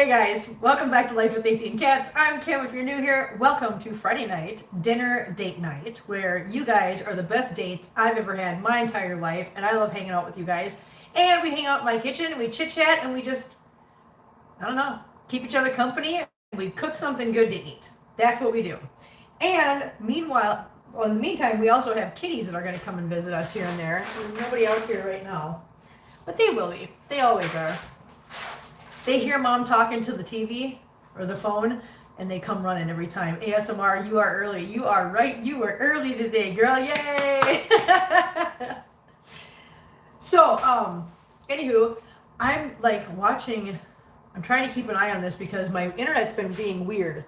Hey guys, welcome back to Life with 18 Cats. I'm Kim. If you're new here, welcome to Friday night dinner date night, where you guys are the best dates I've ever had in my entire life, and I love hanging out with you guys. And we hang out in my kitchen, and we chit chat, and we just, I don't know, keep each other company, and we cook something good to eat. That's what we do. And meanwhile, well, in the meantime, we also have kitties that are going to come and visit us here and there. There's nobody out here right now, but they will be. They always are. They hear mom talking to the TV or the phone, and they come running every time. ASMR, you are early. You are right. You were early today, girl. Yay! So, anywho, I'm like watching. I'm trying to keep an eye on this because my internet's been being weird.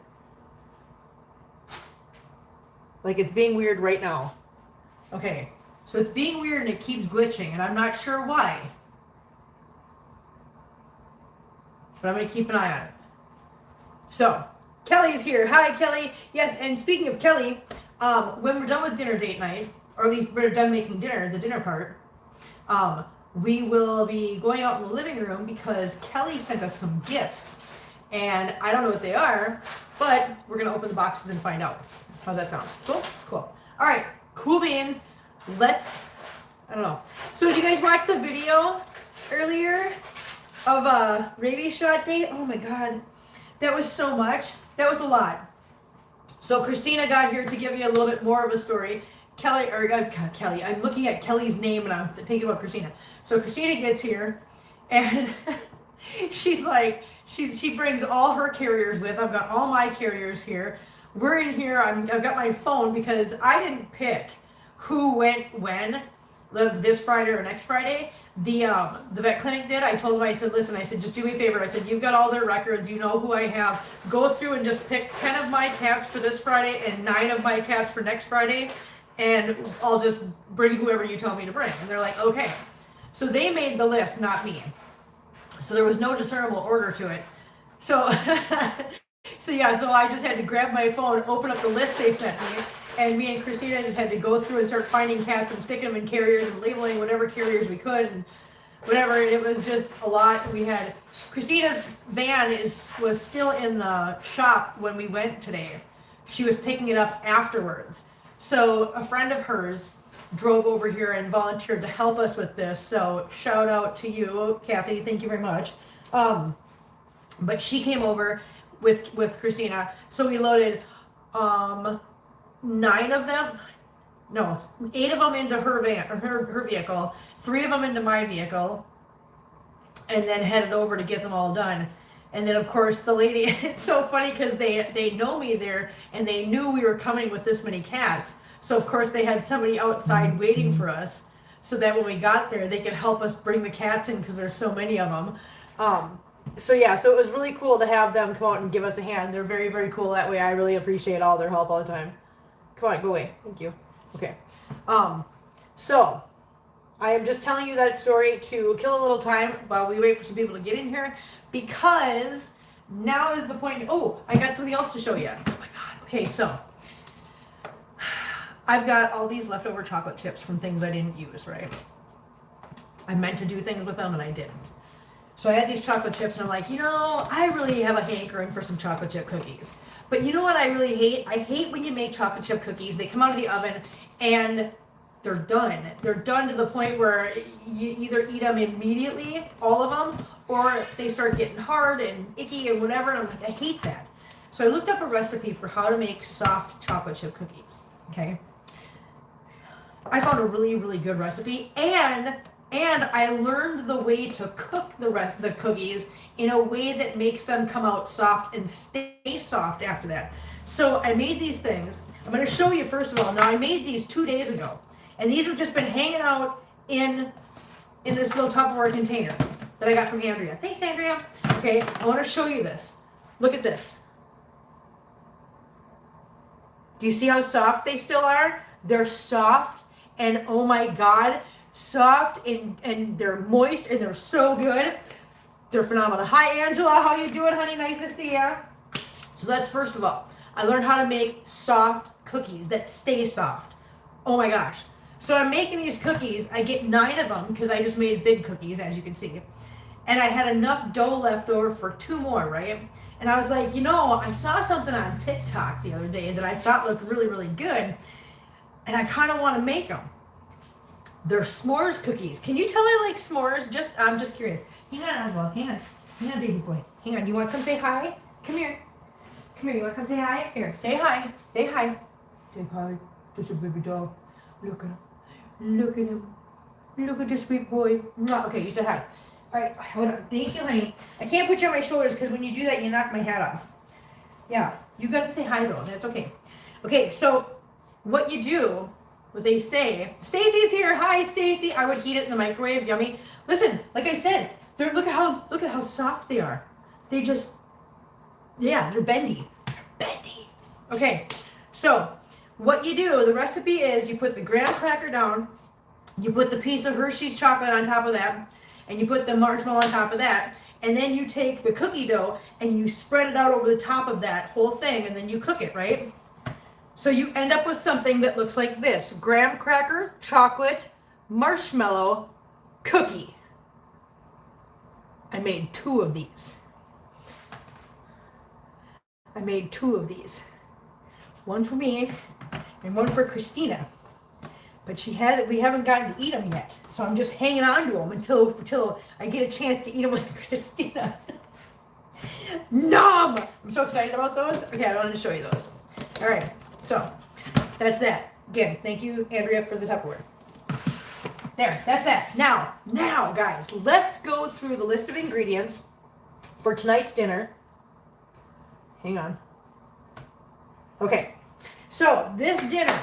Like it's being weird right now. Okay, so it's being weird and it keeps glitching, and I'm not sure why. But I'm going to keep an eye on it. So, Kelly is here. Hi, Kelly. Yes, and speaking of Kelly, when we're done with dinner date night, or at least we're done making dinner, the dinner part, we will be going out in the living room because Kelly sent us some gifts. And I don't know what they are, but we're going to open the boxes and find out. How's that sound? Cool? Cool. All right. Cool beans. I don't know. So did you guys watch the video earlier of a rabies shot date? Oh my God. That was so much. That was a lot. So Christina got here to give you a little bit more of a story. Kelly, I'm looking at Kelly's name and I'm thinking about Christina. So Christina gets here and she's like, she brings all her carriers with. I've got all my carriers here. We're in here. I've got my phone because I didn't pick who went when, this Friday or next Friday. The vet clinic did. I told them, I said, listen, I said, just do me a favor. I said, you've got all their records. You know who I have. Go through and just pick 10 of my cats for this Friday and 9 of my cats for next Friday. And I'll just bring whoever you tell me to bring. And they're like, okay. So they made the list, not me. So there was no discernible order to it. So, so I just had to grab my phone, open up the list they sent me, and me and Christina just had to go through and start finding cats and sticking them in carriers and labeling whatever carriers we could and whatever. It was just a lot. We had Christina's van was still in the shop when we went today. She was picking it up afterwards. So a friend of hers drove over here and volunteered to help us with this. So shout out to you, Kathy. Thank you very much. But she came over with Christina. So we loaded 8 of them into her van, or her vehicle, 3 of them into my vehicle, and then headed over to get them all done. And then of course the lady, it's so funny because they know me there and they knew we were coming with this many cats. So of course they had somebody outside waiting for us so that when we got there they could help us bring the cats in because there's so many of them. So it was really cool to have them come out and give us a hand. They're very, very cool that way. I really appreciate all their help all the time. Come on, go away. Thank you. Okay. So I am just telling you that story to kill a little time while we wait for some people to get in here because now is the point. Oh, I got something else to show you. Oh my God. Okay, so I've got all these leftover chocolate chips from things I didn't use, right? I meant to do things with them and I didn't. So I had these chocolate chips and I'm like, I really have a hankering for some chocolate chip cookies. But you know what I really hate? I hate when you make chocolate chip cookies. They come out of the oven and they're done. They're done to the point where you either eat them immediately, all of them, or they start getting hard and icky and whatever. And I'm like, I hate that. So I looked up a recipe for how to make soft chocolate chip cookies. Okay. I found a really, really good recipe and I learned the way to cook the cookies in a way that makes them come out soft and stay soft after that. So I made these things. I'm going to show you first of all. Now I made these 2 days ago, and these have just been hanging out in this little Tupperware container that I got from Andrea. Thanks, Andrea. Okay, I want to show you this. Look at this. Do you see how soft they still are? They're soft, and oh my God, soft and they're moist and they're so good. They're phenomenal. Hi Angela, how you doing, honey? Nice to see you. So that's first of all. I learned how to make soft cookies that stay soft. Oh my gosh. So I'm making these cookies. I get 9 of them because I just made big cookies, as you can see. and I had enough dough left over for 2 more, right? And I was like, I saw something on TikTok the other day that I thought looked really, really good, and I kind of want to make them. They're s'mores cookies. Can you tell I like s'mores? I'm just curious. Hang on, Oswald. Hang on, baby boy. Hang on. You want to come say hi? Come here. You want to come say hi? Here, say hi. Say hi. Say hi. Just a baby doll. Look at him. Look at him. Look at this sweet boy. Okay, you said hi. All right, hold on. Thank you, honey. I can't put you on my shoulders because when you do that, you knock my hat off. Yeah, you got to say hi, girl. That's okay. Okay, so what you do, what they say, Stacy's here. Hi, Stacy. I would heat it in the microwave. Yummy. Listen, like I said, look at how soft they are. They just, they're bendy. They're bendy. Okay, so what you do, the recipe is you put the graham cracker down, you put the piece of Hershey's chocolate on top of that, and you put the marshmallow on top of that, and then you take the cookie dough and you spread it out over the top of that whole thing, and then you cook it, right? So you end up with something that looks like this: graham cracker, chocolate, marshmallow, cookie. I made 2 of these. One for me and one for Christina. But we haven't gotten to eat them yet. So I'm just hanging on to them until I get a chance to eat them with Christina. Nom! I'm so excited about those. Okay, I wanted to show you those. All right, so that's that. Again, thank you, Andrea, for the Tupperware. There, that's that. Now, guys, let's go through the list of ingredients for tonight's dinner. Hang on. Okay, so this dinner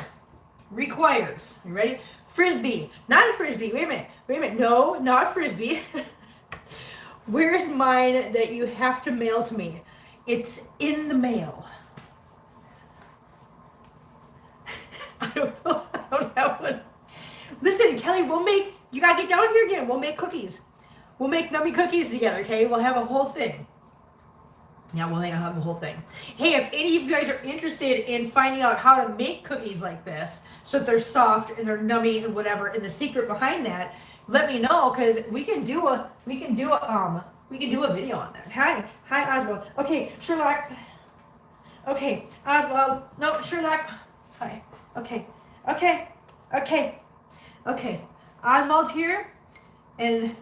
requires, you ready? Frisbee. Not a Frisbee. Wait a minute. No, not Frisbee. Where's mine that you have to mail to me? It's in the mail. I don't know. I don't have one. Listen, Kelly, you gotta get down here again. We'll make cookies. We'll make nummy cookies together, okay? We'll have a whole thing. Yeah, we'll have the whole thing. Hey, if any of you guys are interested in finding out how to make cookies like this, so that they're soft and they're nummy and whatever, and the secret behind that, let me know, because we can do a video on that. Hi, Oswald. Okay, Sherlock. Okay, Oswald. No, Sherlock. Hi. Okay. Oswald's here, and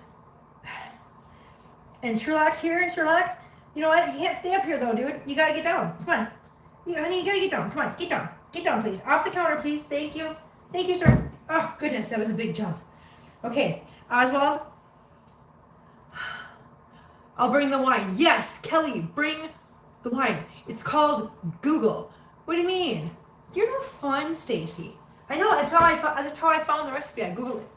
Sherlock's here. Sherlock. You know what? You can't stay up here though, dude. You gotta get down. Come on. Honey, you gotta get down. Come on, get down. Get down, please. Off the counter, please. Thank you. Thank you, sir. Oh, goodness, that was a big jump. Okay, Oswald. I'll bring the wine. Yes, Kelly, bring the wine. It's called Google. What do you mean? You're no fun, Stacy. I know, that's how I found the recipe. I Googled it.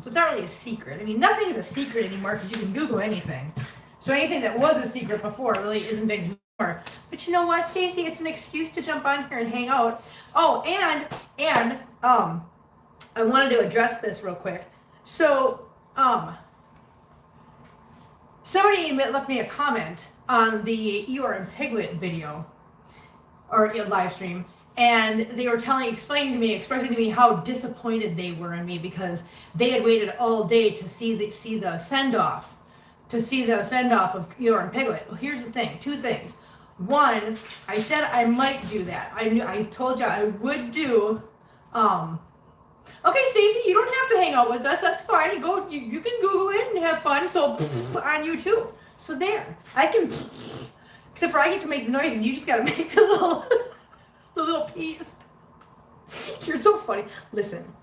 So it's not really a secret. I mean, nothing is a secret anymore because you can Google anything. So anything that was a secret before really isn't anymore. But you know what, Stacy? It's an excuse to jump on here and hang out. Oh, and I wanted to address this real quick. So, somebody left me a comment on the Eeyore and Piglet video or live stream, and they were expressing to me how disappointed they were in me because they had waited all day to see the send-off. To see the send-off of Eeyore and Piglet. Well, here's the thing, 2 things. One, I said I might do that. I told you I would do, okay, Stacy, you don't have to hang out with us. That's fine. You can Google it and have fun. So, on YouTube. So there. Except for I get to make the noise and you just got to make the little piece. You're so funny. Listen,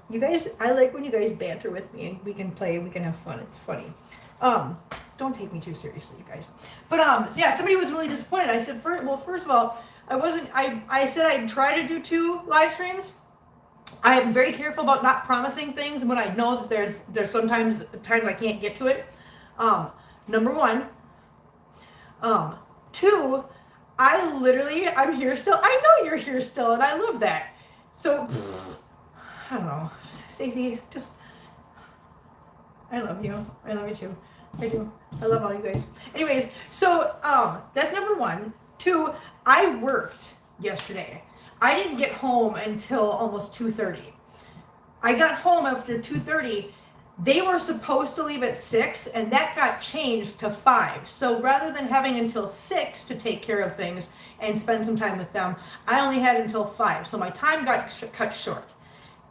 you guys, I like when you guys banter with me and we can play, we can have fun. It's funny. Don't take me too seriously, you guys. But yeah, somebody was really disappointed. I said, first of all, I said I'd try to do 2 live streams. I am very careful about not promising things when I know that there's sometimes times I can't get to it. Number 1. 2, I'm here still. I know you're here still, and I love that. So, I don't know. Stacey, just, I love you. I love you too. I do. I love all you guys. Anyways, so that's number 1. 2, I worked yesterday. I didn't get home until almost 2:30. I got home after 2:30, They were supposed to leave at 6, and that got changed to 5. So rather than having until 6 to take care of things and spend some time with them, I only had until 5. So my time got cut short.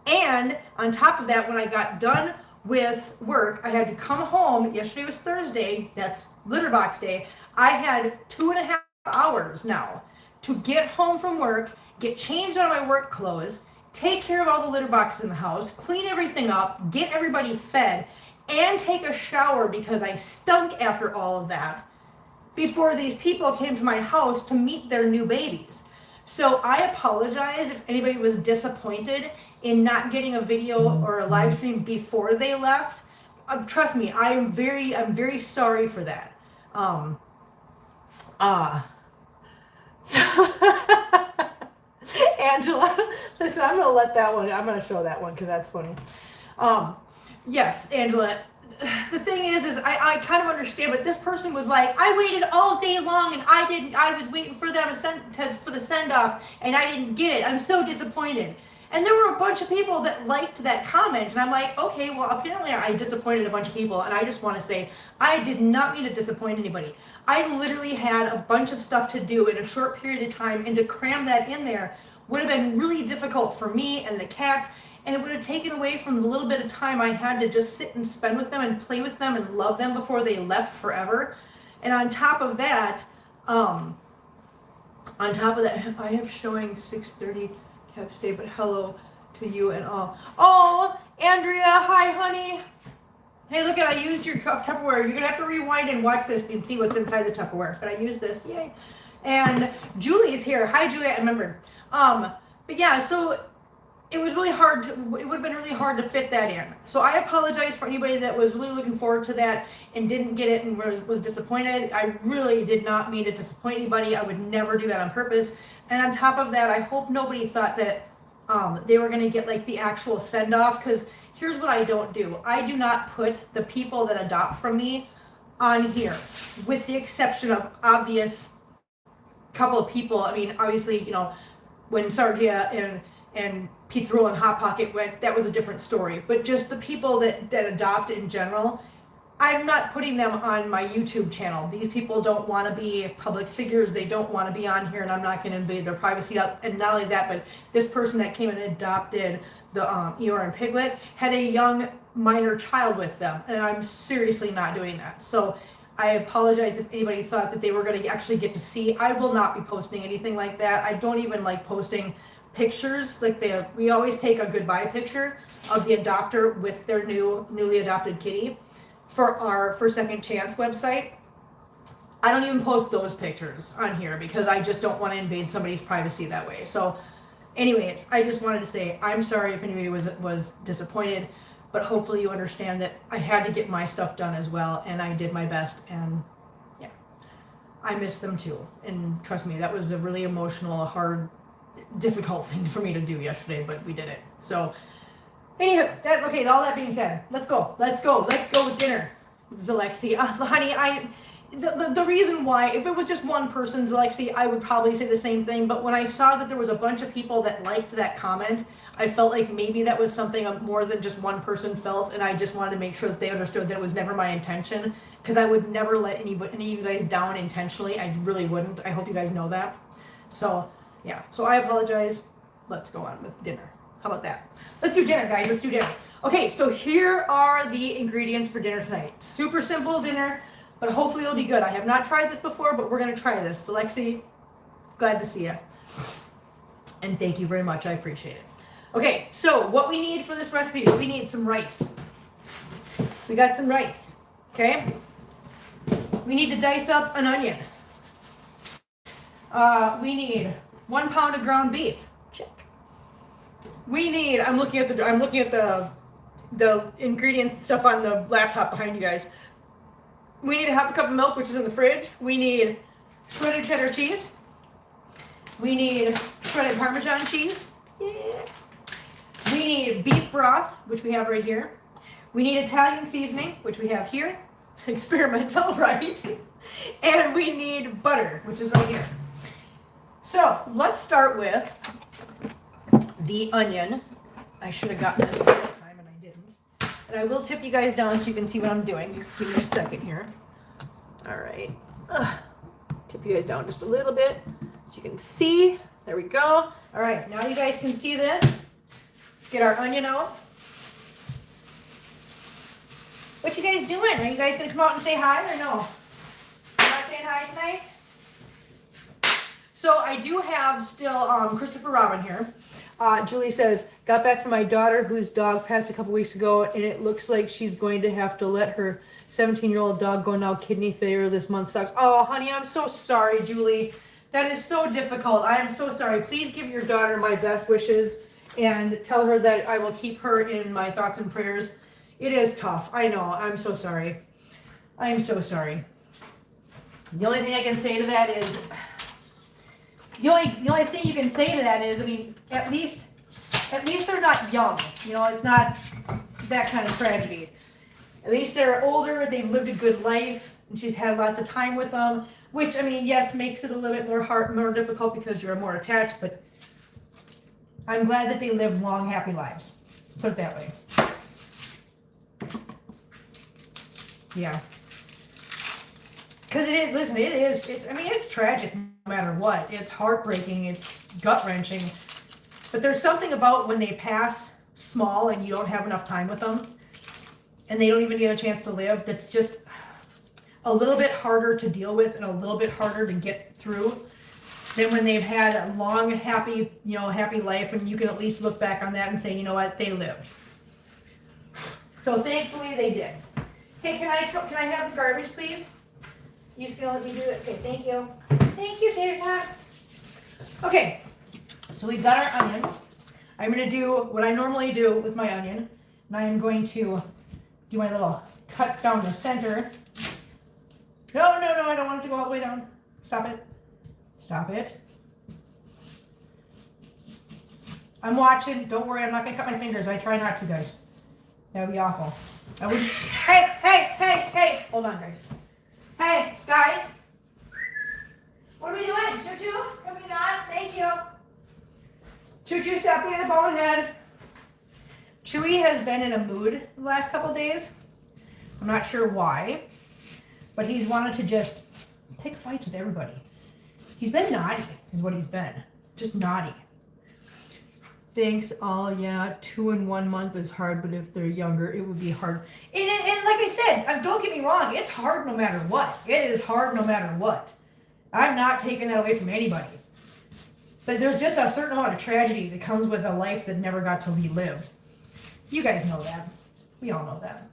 And on top of that, when I got done with work, I had to come home. Yesterday was Thursday. That's litter box day. I had 2.5 hours now to get home from work, get changed out of my work clothes, take care of all the litter boxes in the house, clean everything up, get everybody fed, and take a shower because I stunk after all of that before these people came to my house to meet their new babies. So I apologize if anybody was disappointed in not getting a video or a live stream before they left. Trust me, I'm very sorry for that. So Angela, listen, I'm going to show that one because that's funny. Yes, Angela, the thing is I kind of understand, but this person was like, I waited all day long and I was waiting for them for the send off and I didn't get it. I'm so disappointed. And there were a bunch of people that liked that comment, and I'm like, okay, well, apparently I disappointed a bunch of people, and I just want to say, I did not mean to disappoint anybody. I literally had a bunch of stuff to do in a short period of time, and to cram that in there would have been really difficult for me and the cats, and it would have taken away from the little bit of time I had to just sit and spend with them and play with them and love them before they left forever. And on top of that, I have showing 6:30 Cap Stay, but hello to you and all. Oh, Andrea, hi, honey. Hey, look, I used your Tupperware. You're going to have to rewind and watch this and see what's inside the Tupperware. But I used this, yay. And Julie's here. Hi, Julie, I remembered. But yeah, so it was really hard. It would have been really hard to fit that in. So I apologize for anybody that was really looking forward to that and didn't get it and was disappointed. I really did not mean to disappoint anybody. I would never do that on purpose. And on top of that, I hope nobody thought that they were going to get like the actual send off, because here's what I don't do. I do not put the people that adopt from me on here, with the exception of obvious couple of people. I mean, obviously, you know, when Sargia and Pizza Roll and Hot Pocket went, that was a different story. But just the people that adopt in general, I'm not putting them on my YouTube channel. These people don't want to be public figures. They don't want to be on here, and I'm not going to invade their privacy. And not only that, but this person that came and adopted the Eeyore and Piglet had a young minor child with them, and I'm seriously not doing that. So I apologize if anybody thought that they were going to actually get to see. I will not be posting anything like that. I don't even like posting pictures. Like we always take a goodbye picture of the adopter with their newly adopted kitty for our For Second Chance website. I don't even post those pictures on here because I just don't want to invade somebody's privacy that way. So anyways, I just wanted to say I'm sorry if anybody was disappointed, but hopefully you understand that I had to get my stuff done as well, and I did my best, and yeah, I miss them too. And trust me, that was a really emotional, hard, difficult thing for me to do yesterday, but we did it. So anywho, okay, all that being said, let's go with dinner, Zalexi. Honey, the reason why, if it was just one person, Zalexi, I would probably say the same thing, but when I saw that there was a bunch of people that liked that comment, I felt like maybe that was something more than just one person felt, and I just wanted to make sure that they understood that it was never my intention, because I would never let any of you guys down intentionally. I really wouldn't. I hope you guys know that. So yeah, so I apologize. Let's go on with dinner. How about that? Let's do dinner, guys. Let's do dinner. Okay, so here are the ingredients for dinner tonight. Super simple dinner, but hopefully it'll be good. I have not tried this before, but we're going to try this. So, Lexi, glad to see you. And thank you very much. I appreciate it. Okay, so what we need for this recipe, we need some rice. We got some rice, okay? We need to dice up an onion. We need 1 pound of ground beef. Check. We need, I'm looking at the ingredients stuff on the laptop behind you guys. We need a half a cup of milk, which is in the fridge. We need shredded cheddar cheese. We need shredded Parmesan cheese. Yeah. We need beef broth, which we have right here. We need Italian seasoning, which we have here. Experimental, right? And we need butter, which is right here. So let's start with the onion. I should have gotten this ahead of time and I didn't. And I will tip you guys down so you can see what I'm doing. Give me a second here. All right. Tip you guys down just a little bit so you can see. There we go. All right, now you guys can see this. Let's get our onion out. What you guys doing? Are you guys gonna come out and say hi or no? You're not saying hi tonight? So I do have still Christopher Robin here. Julie says, got back from my daughter whose dog passed a couple weeks ago, and it looks like she's going to have to let her 17-year-old dog go now. Kidney failure this month sucks. Oh, honey, I'm so sorry, Julie. That is so difficult. I am so sorry. Please give your daughter my best wishes and tell her that I will keep her in my thoughts and prayers. It is tough. I know. I'm so sorry. I am so sorry. The only thing I can say to that is, the only thing you can say to that is, I mean, at least they're not young. You know, it's not that kind of tragedy. At least they're older. They've lived a good life, and she's had lots of time with them. Which, I mean, yes, makes it a little bit more difficult because you're more attached. But I'm glad that they live long, happy lives. Put it that way. Yeah. Because it is, listen, it is, I mean, it's tragic no matter what. It's heartbreaking, it's gut-wrenching. But there's something about when they pass small and you don't have enough time with them, and they don't even get a chance to live, that's just a little bit harder to deal with and a little bit harder to get through than when they've had a long, happy life, and you can at least look back on that and say, you know what, they lived. So thankfully they did. Hey, can I have the garbage, please? You just gonna let me do it? Okay, thank you. Thank you, Dana. Okay, so we've got our onion. I'm gonna do what I normally do with my onion, and I am going to do my little cuts down the center. No, I don't want it to go all the way down. Stop it. Stop it. I'm watching. Don't worry, I'm not gonna cut my fingers. I try not to, guys. That would be awful. Hey! Hold on, guys. Hey, guys. What are we doing? Choo-choo? Can we not? Thank you. Choo-choo, stop being a bonehead. Chewy has been in a mood the last couple days. I'm not sure why, but he's wanted to just pick fights with everybody. He's been naughty, is what he's been. Just naughty. Thanks. Oh, yeah, 2 in 1 month is hard, but if they're younger, it would be hard. And like I said, don't get me wrong, it's hard no matter what. It is hard no matter what. I'm not taking that away from anybody. But there's just a certain amount of tragedy that comes with a life that never got to be lived. You guys know that. We all know that.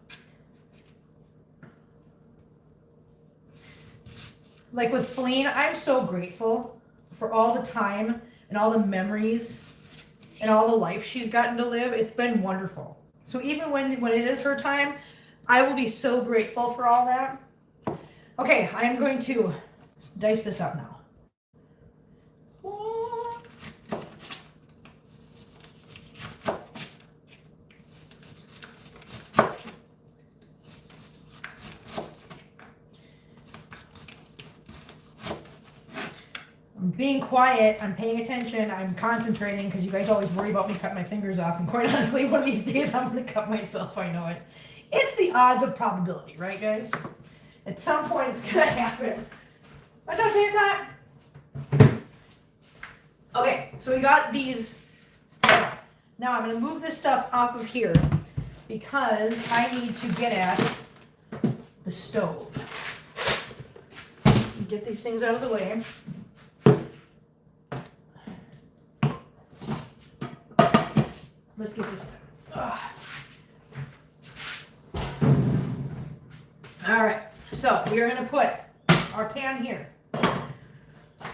Like with Feline, I'm so grateful for all the time and all the memories and all the life she's gotten to live. It's been wonderful. So even when it is her time, I will be so grateful for all that. Okay, I am going to dice this up now. I'm being quiet, I'm paying attention, I'm concentrating, because you guys always worry about me cutting my fingers off, and quite honestly, one of these days I'm going to cut myself, I know it. It's the odds of probability, right guys? At some point it's going to happen. Watch out, take your time. Okay, so we got these. Now I'm going to move this stuff off of here, because I need to get at the stove. Get these things out of the way. Let's get this done. All right, so we are going to put our pan here.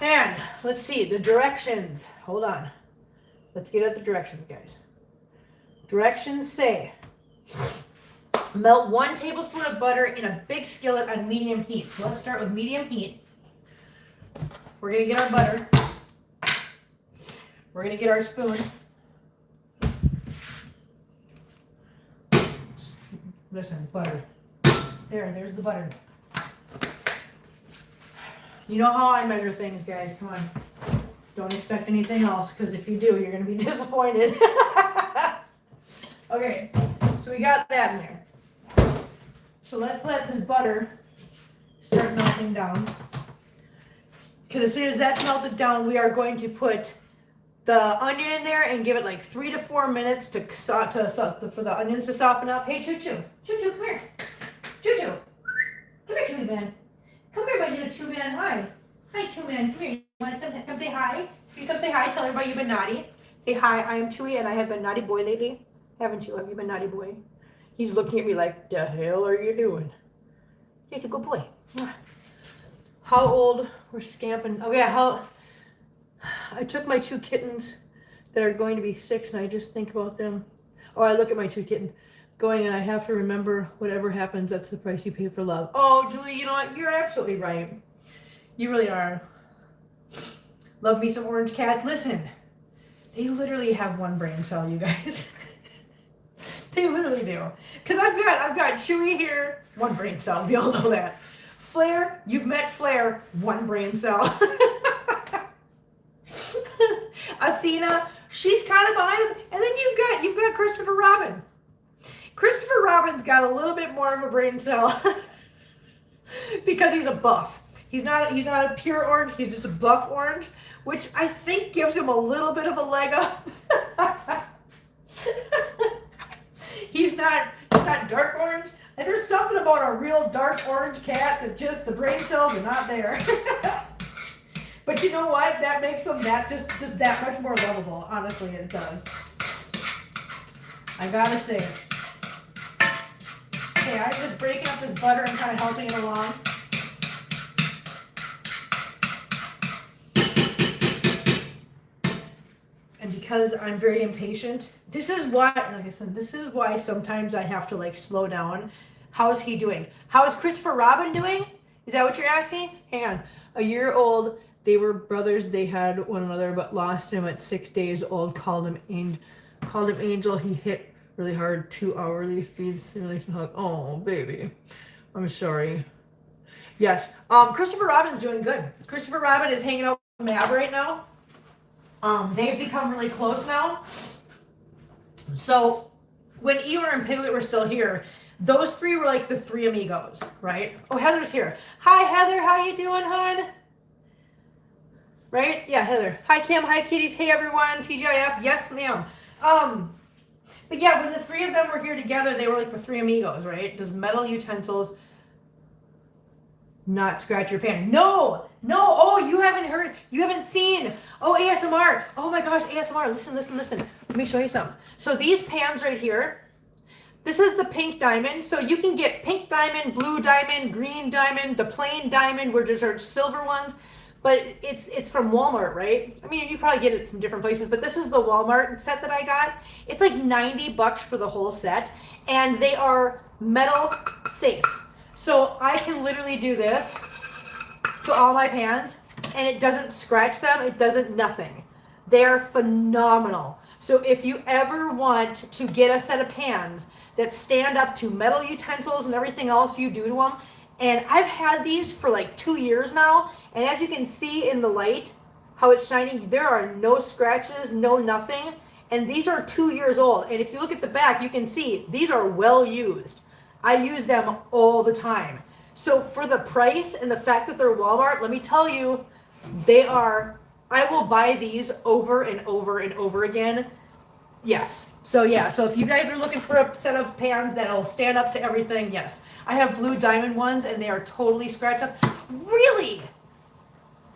And let's see the directions. Hold on. Let's get at the directions, guys. Directions say, melt 1 tablespoon of butter in a big skillet on medium heat. So let's start with medium heat. We're going to get our butter. We're going to get our spoon. Listen, butter. There's the butter. You know how I measure things, guys. Come on. Don't expect anything else, because if you do, you're going to be disappointed. Okay, So we got that in there. So let's let this butter start melting down. Because as soon as that's melted down, we are going to put the onion in there and give it like 3 to 4 minutes for the onions to soften up. Hey, Choo Choo. Choo Choo, come here. Choo Choo. Come here, Choo Man. Come here, my little Choo Man. Hi. Hi, Choo Man. Come here. You want to come say hi? You come say hi. Tell everybody you've been naughty. Say hi. I am Chewy and I have been naughty boy lately. Haven't you? Have you been naughty boy? He's looking at me like, the hell are you doing? He's a good boy. How old? We're scamping. Oh yeah, I took my 2 kittens that are going to be 6 and I just think about them. Oh, I look at my 2 kittens going and I have to remember whatever happens, that's the price you pay for love. Oh, Julie, you know what? You're absolutely right. You really are. Love me some orange cats. Listen, they literally have one brain cell, you guys. They literally do. Because I've got Chewy here, one brain cell. We all know that. Flair, you've met Flair, one brain cell. Athena, she's kind of behind him. And then you've got Christopher Robin. Christopher Robin's got a little bit more of a brain cell because he's a buff. He's not a pure orange, he's just a buff orange, which I think gives him a little bit of a leg up. He's not dark orange. And there's something about a real dark orange cat that just the brain cells are not there. But you know what? That makes them just that much more lovable. Honestly, it does. I gotta say it. Okay, I'm just breaking up this butter and kind of helping it along. And because I'm very impatient, this is why, like I said, this is why sometimes I have to like slow down. How is he doing? How is Christopher Robin doing? Is that what you're asking? Hang on. A year old, they were brothers. They had one another, but lost him at 6 days old. Called him Angel. He hit really hard. 2 hourly feed simulation hug. Oh, baby. I'm sorry. Yes. Christopher Robin's doing good. Christopher Robin is hanging out with Mab right now. They've become really close now. So when Eeyore and Piglet were still here, those 3 were like the 3 amigos, right? Oh, Heather's here. Hi, Heather. How you doing, hon? Right? Yeah, Heather. Hi, Kim. Hi, kitties. Hey, everyone. TGIF. Yes, ma'am. But yeah, when the 3 of them were here together, they were like the 3 amigos, right? Does metal utensils not scratch your pan? No. Oh, you haven't heard. You haven't seen. Oh, ASMR. Oh my gosh, ASMR. Listen. Let me show you something. So these pans right here, this is the pink diamond. So you can get pink diamond, blue diamond, green diamond, the plain diamond, where there's our silver ones. But it's from Walmart, right? I mean, you probably get it from different places, but this is the Walmart set that I got. It's like $90 for the whole set, and they are metal safe. So I can literally do this to all my pans, and it doesn't scratch them. It doesn't nothing. They are phenomenal. So if you ever want to get a set of pans that stand up to metal utensils and everything else you do to them, and I've had these for like 2 years now, and as you can see in the light, how it's shining, there are no scratches, no nothing, and these are 2 years old. And if you look at the back, you can see these are well used. I use them all the time. So for the price and the fact that they're Walmart, let me tell you, they are, I will buy these over and over and over again. Yes. So yeah, so if you guys are looking for a set of pans that'll stand up to everything, yes. I have blue diamond ones and they are totally scratched up. Really?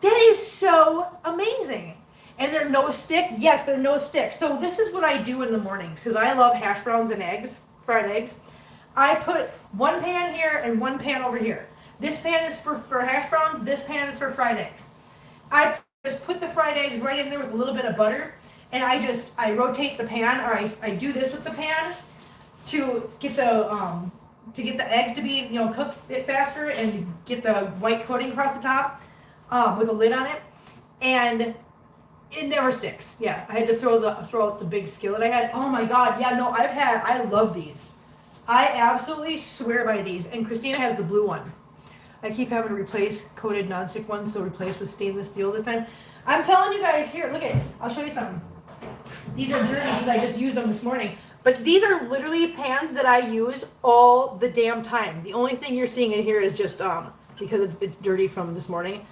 That is so amazing. And they're no stick? Yes, they're no stick. So this is what I do in the mornings because I love hash browns and eggs, fried eggs. I put one pan here and one pan over here. This pan is for hash browns. This pan is for fried eggs. I just put the fried eggs right in there with a little bit of butter, and I rotate the pan, or I do this with the pan to get the eggs to be cooked faster and get the white coating across the top with a lid on it, and it never sticks. Yeah, I had to throw out the big skillet I had. Oh my God, yeah, no, I love these. I absolutely swear by these, and Christina has the blue one. I keep having to replace coated nonstick ones, so replace with stainless steel this time. I'm telling you guys, here, look at it. I'll show you something. These are dirty because I just used them this morning. But these are literally pans that I use all the damn time. The only thing you're seeing in here is just because it's dirty from this morning.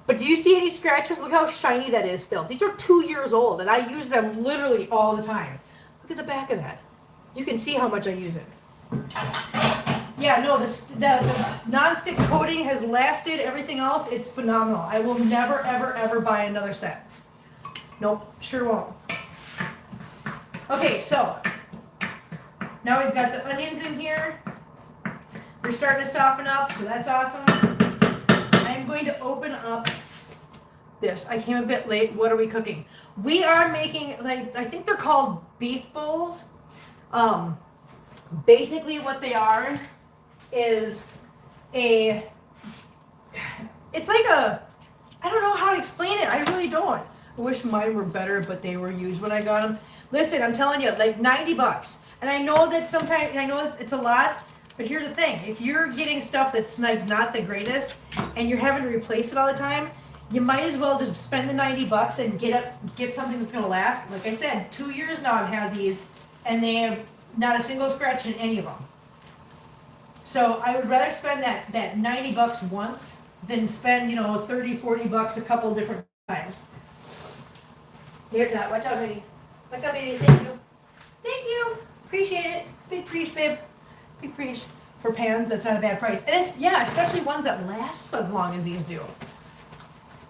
But do you see any scratches? Look how shiny that is still. These are 2 years old, and I use them literally all the time. Look at the back of that. You can see how much I use it. Yeah, no, the non-stick coating has lasted. Everything else, it's phenomenal. I will never, ever, ever buy another set. Nope, sure won't. Okay, so now we've got the onions in here. They're starting to soften up, so that's awesome. I'm going to open up this. I came a bit late. What are we cooking? We are making, like, I think they're called beef bowls. Basically what they are is it's like a, I don't know how to explain it. I really don't. I wish mine were better, but they were used when I got them. Listen, I'm telling you, like $90. And I know that sometimes, I know it's a lot, but here's the thing. If you're getting stuff that's like not the greatest and you're having to replace it all the time, you might as well just spend the $90 and get something that's going to last. Like I said, 2 years now I've had these, and they have not a single scratch in any of them. So I would rather spend that $90 once than spend, $30, $40 a couple different times. There's that. Watch out, baby. Watch out, baby. Thank you. Thank you. Appreciate it. Big preach, babe. Big preach. For pans, that's not a bad price. And it's, yeah, especially ones that last as long as these do.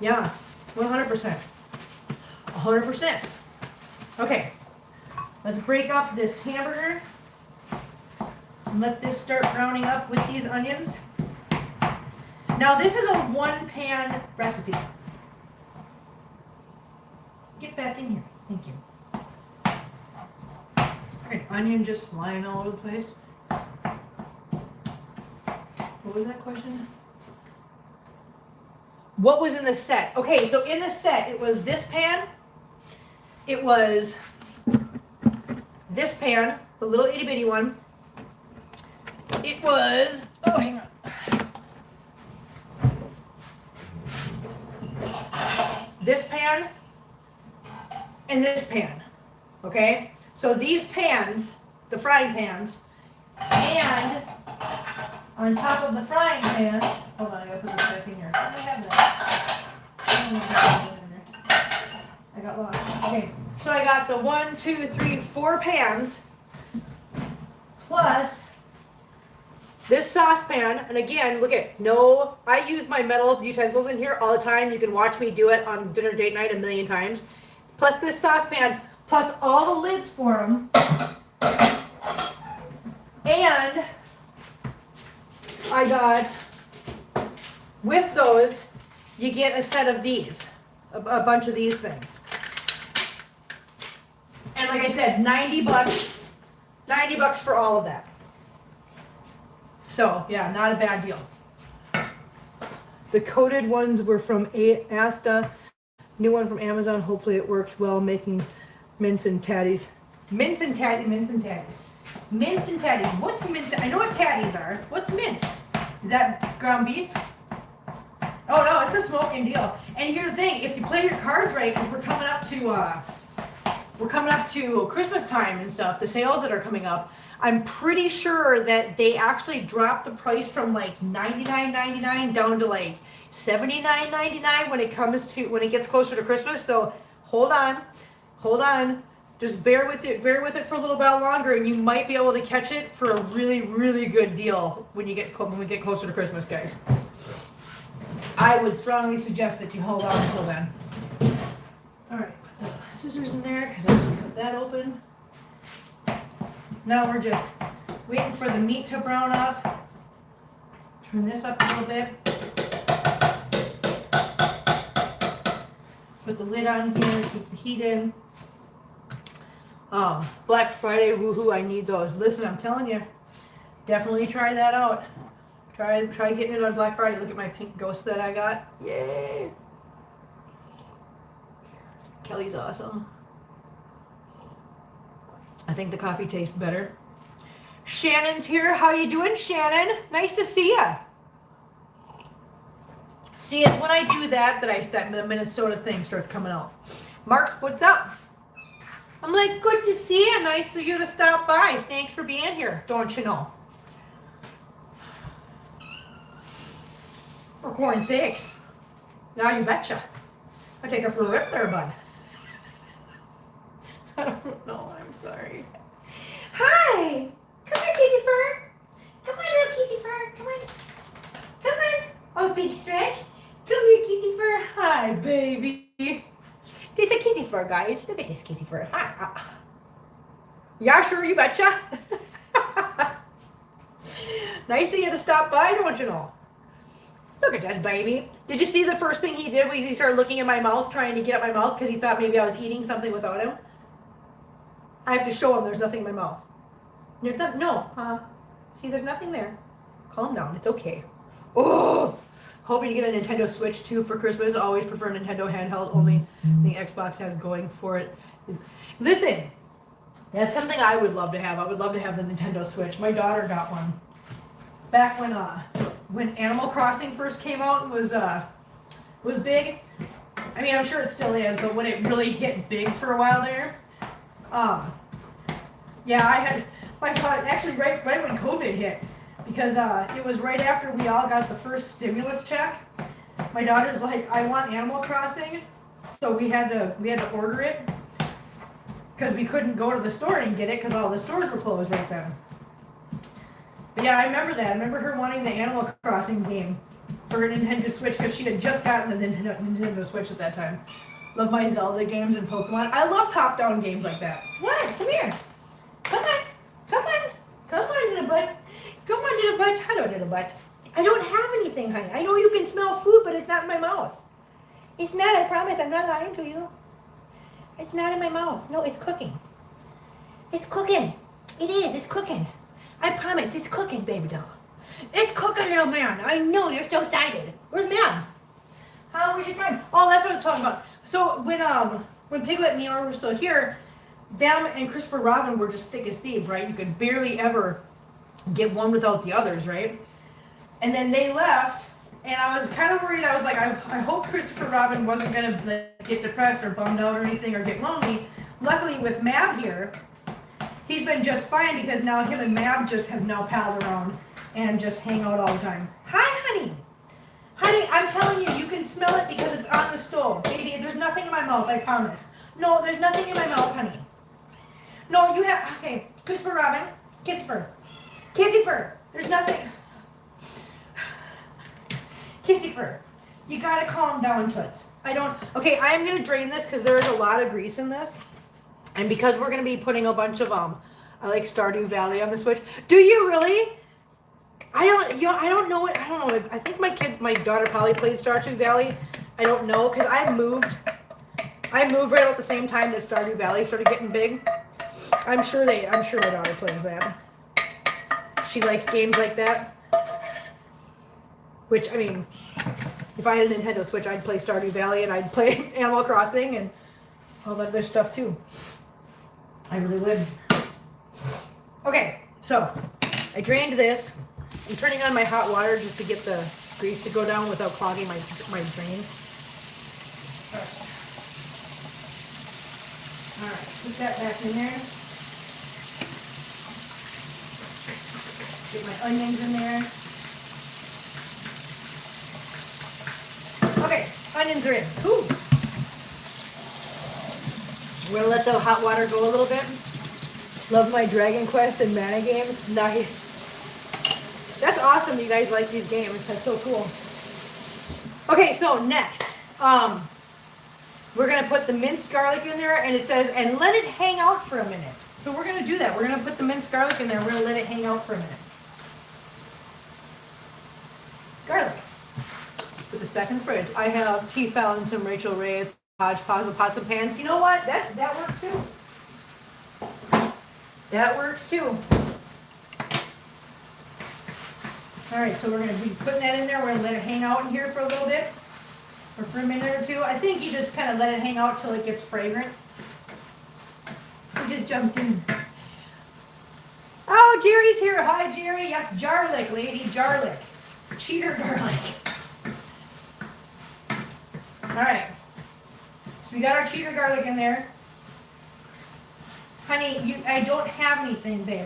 Yeah, 100%. 100%. Okay. Let's break up this hamburger and let this start browning up with these onions. Now this is a one-pan recipe. Get back in here. Thank you. Alright, onion just flying all over the place. What was that question? What was in the set? Okay, so in the set, it was this pan. It was this pan, the little itty bitty one. It was, oh, hang on. This pan and this pan, okay? So these pans, the frying pans, and on top of the frying pans, hold on, I gotta put this back in here. Let me have that. I got lost. Okay, so I got the 1, 2, 3, 4 pans, plus this saucepan, and again, look at, no, I use my metal utensils in here all the time. You can watch me do it on dinner date night a million times. Plus this saucepan, plus all the lids for them. And I got, with those, you get a set of these, a bunch of these things. And like I said, $90 for all of that. So, yeah, not a bad deal. The coated ones were from Asta. New one from Amazon. Hopefully it worked well making mince and tatties. Mince and tatties. Mince and tatties. What's mince? I know what tatties are. What's mince? Is that ground beef? Oh no, it's a smoking deal. And here's the thing, if you play your cards right, because we're coming up to Christmas time and stuff, the sales that are coming up, I'm pretty sure that they actually dropped the price from like $99.99 down to like $79.99 when it gets closer to Christmas. So hold on. Just bear with it for a little while longer, and you might be able to catch it for a really, really good deal when we get closer to Christmas, guys. I would strongly suggest that you hold on until then. All right, put the scissors in there because I just cut that open. Now we're just waiting for the meat to brown up. Turn this up a little bit. Put the lid on here, keep the heat in. Black Friday, woohoo, I need those. Listen, I'm telling you, definitely try that out. Try getting it on Black Friday. Look at my pink ghost that I got. Yay! Kelly's awesome. I think the coffee tastes better. Shannon's here. How you doing, Shannon? Nice to see ya. See, it's when I do that the Minnesota thing starts coming out. Mark, what's up? I'm like, good to see you. Nice of you to stop by. Thanks for being here. Don't you know? For corn's sakes. Now you betcha. I take her for a rip there, bud. I don't know. I'm sorry. Hi. Come here, Kissy Fur. Come on, little Kissy Fur. Come on. Come on. Oh, big stretch. Come here, Kissy Fur. Hi, baby. There's a Kissy Fur, guys. Look at this Kissy Fur. Hi. Yeah, sure, you betcha. Nice of you to stop by, don't you know? Look at this, baby. Did you see the first thing he did was he started looking in my mouth, trying to get at my mouth because he thought maybe I was eating something without him? I have to show him there's nothing in my mouth. There's nothing. No. See, there's nothing there. Calm down. It's okay. Oh, hoping to get a Nintendo Switch too for Christmas. Always prefer Nintendo handheld. Only the Xbox has going for it is. Listen, that's something I would love to have. I would love to have the Nintendo Switch. My daughter got one back when Animal Crossing first came out and was big. I mean, I'm sure it still is, but when it really hit big for a while there, yeah, I had my daughter actually right when COVID hit, because it was right after we all got the first stimulus check. My daughter's like, I want Animal Crossing, so we had to order it because we couldn't go to the store and get it because all the stores were closed right then. But yeah, I remember that. I remember her wanting the Animal Crossing game for a Nintendo Switch because she had just gotten the Nintendo Switch at that time. Love my Zelda games and Pokemon. I love top-down games like that. What? Come here. Come on. Come on. Come on, little butt. Come on, little butt. Hello, little butt. I don't have anything, honey. I know you can smell food, but it's not in my mouth. It's not, I promise. I'm not lying to you. It's not in my mouth. No, it's cooking. It's cooking. It is. It's cooking. I promise. It's cooking, baby doll. It's cooking, little man. I know. You're so excited. Where's Mom? Where's your friend? Oh, that's what I was talking about. So when Piglet and Meow were still here, them and Christopher Robin were just thick as thieves, right? You could barely ever get one without the others, right? And then they left, and I was kind of worried. I was like, I hope Christopher Robin wasn't going to get depressed or bummed out or anything or get lonely. Luckily, with Mab here, he's been just fine because now him and Mab just have now palled around and just hang out all the time. Hi, honey. Honey, I'm telling you, you can smell it because it's on the stove. Baby, there's nothing in my mouth, I promise. No, there's nothing in my mouth, honey. No, you have, okay, Christopher Robin, Kissy Fur. Kissy Fur, there's nothing. Kissy Fur, you gotta calm down, Toots. Okay, I am gonna drain this because there is a lot of grease in this. And because we're gonna be putting a bunch of, I like Stardew Valley on the Switch. Do you really? I don't know it. I don't know. I think my daughter probably played Stardew Valley. I don't know because I moved right about the same time that Stardew Valley started getting big. I'm sure my daughter plays that. She likes games like that. Which, I mean, if I had a Nintendo Switch, I'd play Stardew Valley and I'd play Animal Crossing and all that other stuff too. I really would. Okay, so I drained this. I'm turning on my hot water just to get the grease to go down without clogging my drain. All right, put that back in there. Get my onions in there. Okay, onions are in. Ooh. We're gonna let the hot water go a little bit. Love my Dragon Quest and Mana games. Nice. That's awesome you guys like these games. That's so cool. Okay, so next, we're going to put the minced garlic in there, and it says, and let it hang out for a minute. So we're going to do that. We're going to put the minced garlic in there. We're going to let it hang out for a minute. Garlic. Put this back in the fridge. I have tea fountain, some Rachel Ray, hodgepodge of pots and pans. You know what? That works too. That works too. All right, so we're going to be putting that in there. We're going to let it hang out in here for a little bit, or for a minute or two. I think you just kind of let it hang out till it gets fragrant. We just jumped in. Oh, Jerry's here. Hi, Jerry. Yes, Jarlick, lady, Jarlick. Cheater garlic. All right. So we got our cheater garlic in there. Honey, I don't have anything, babe.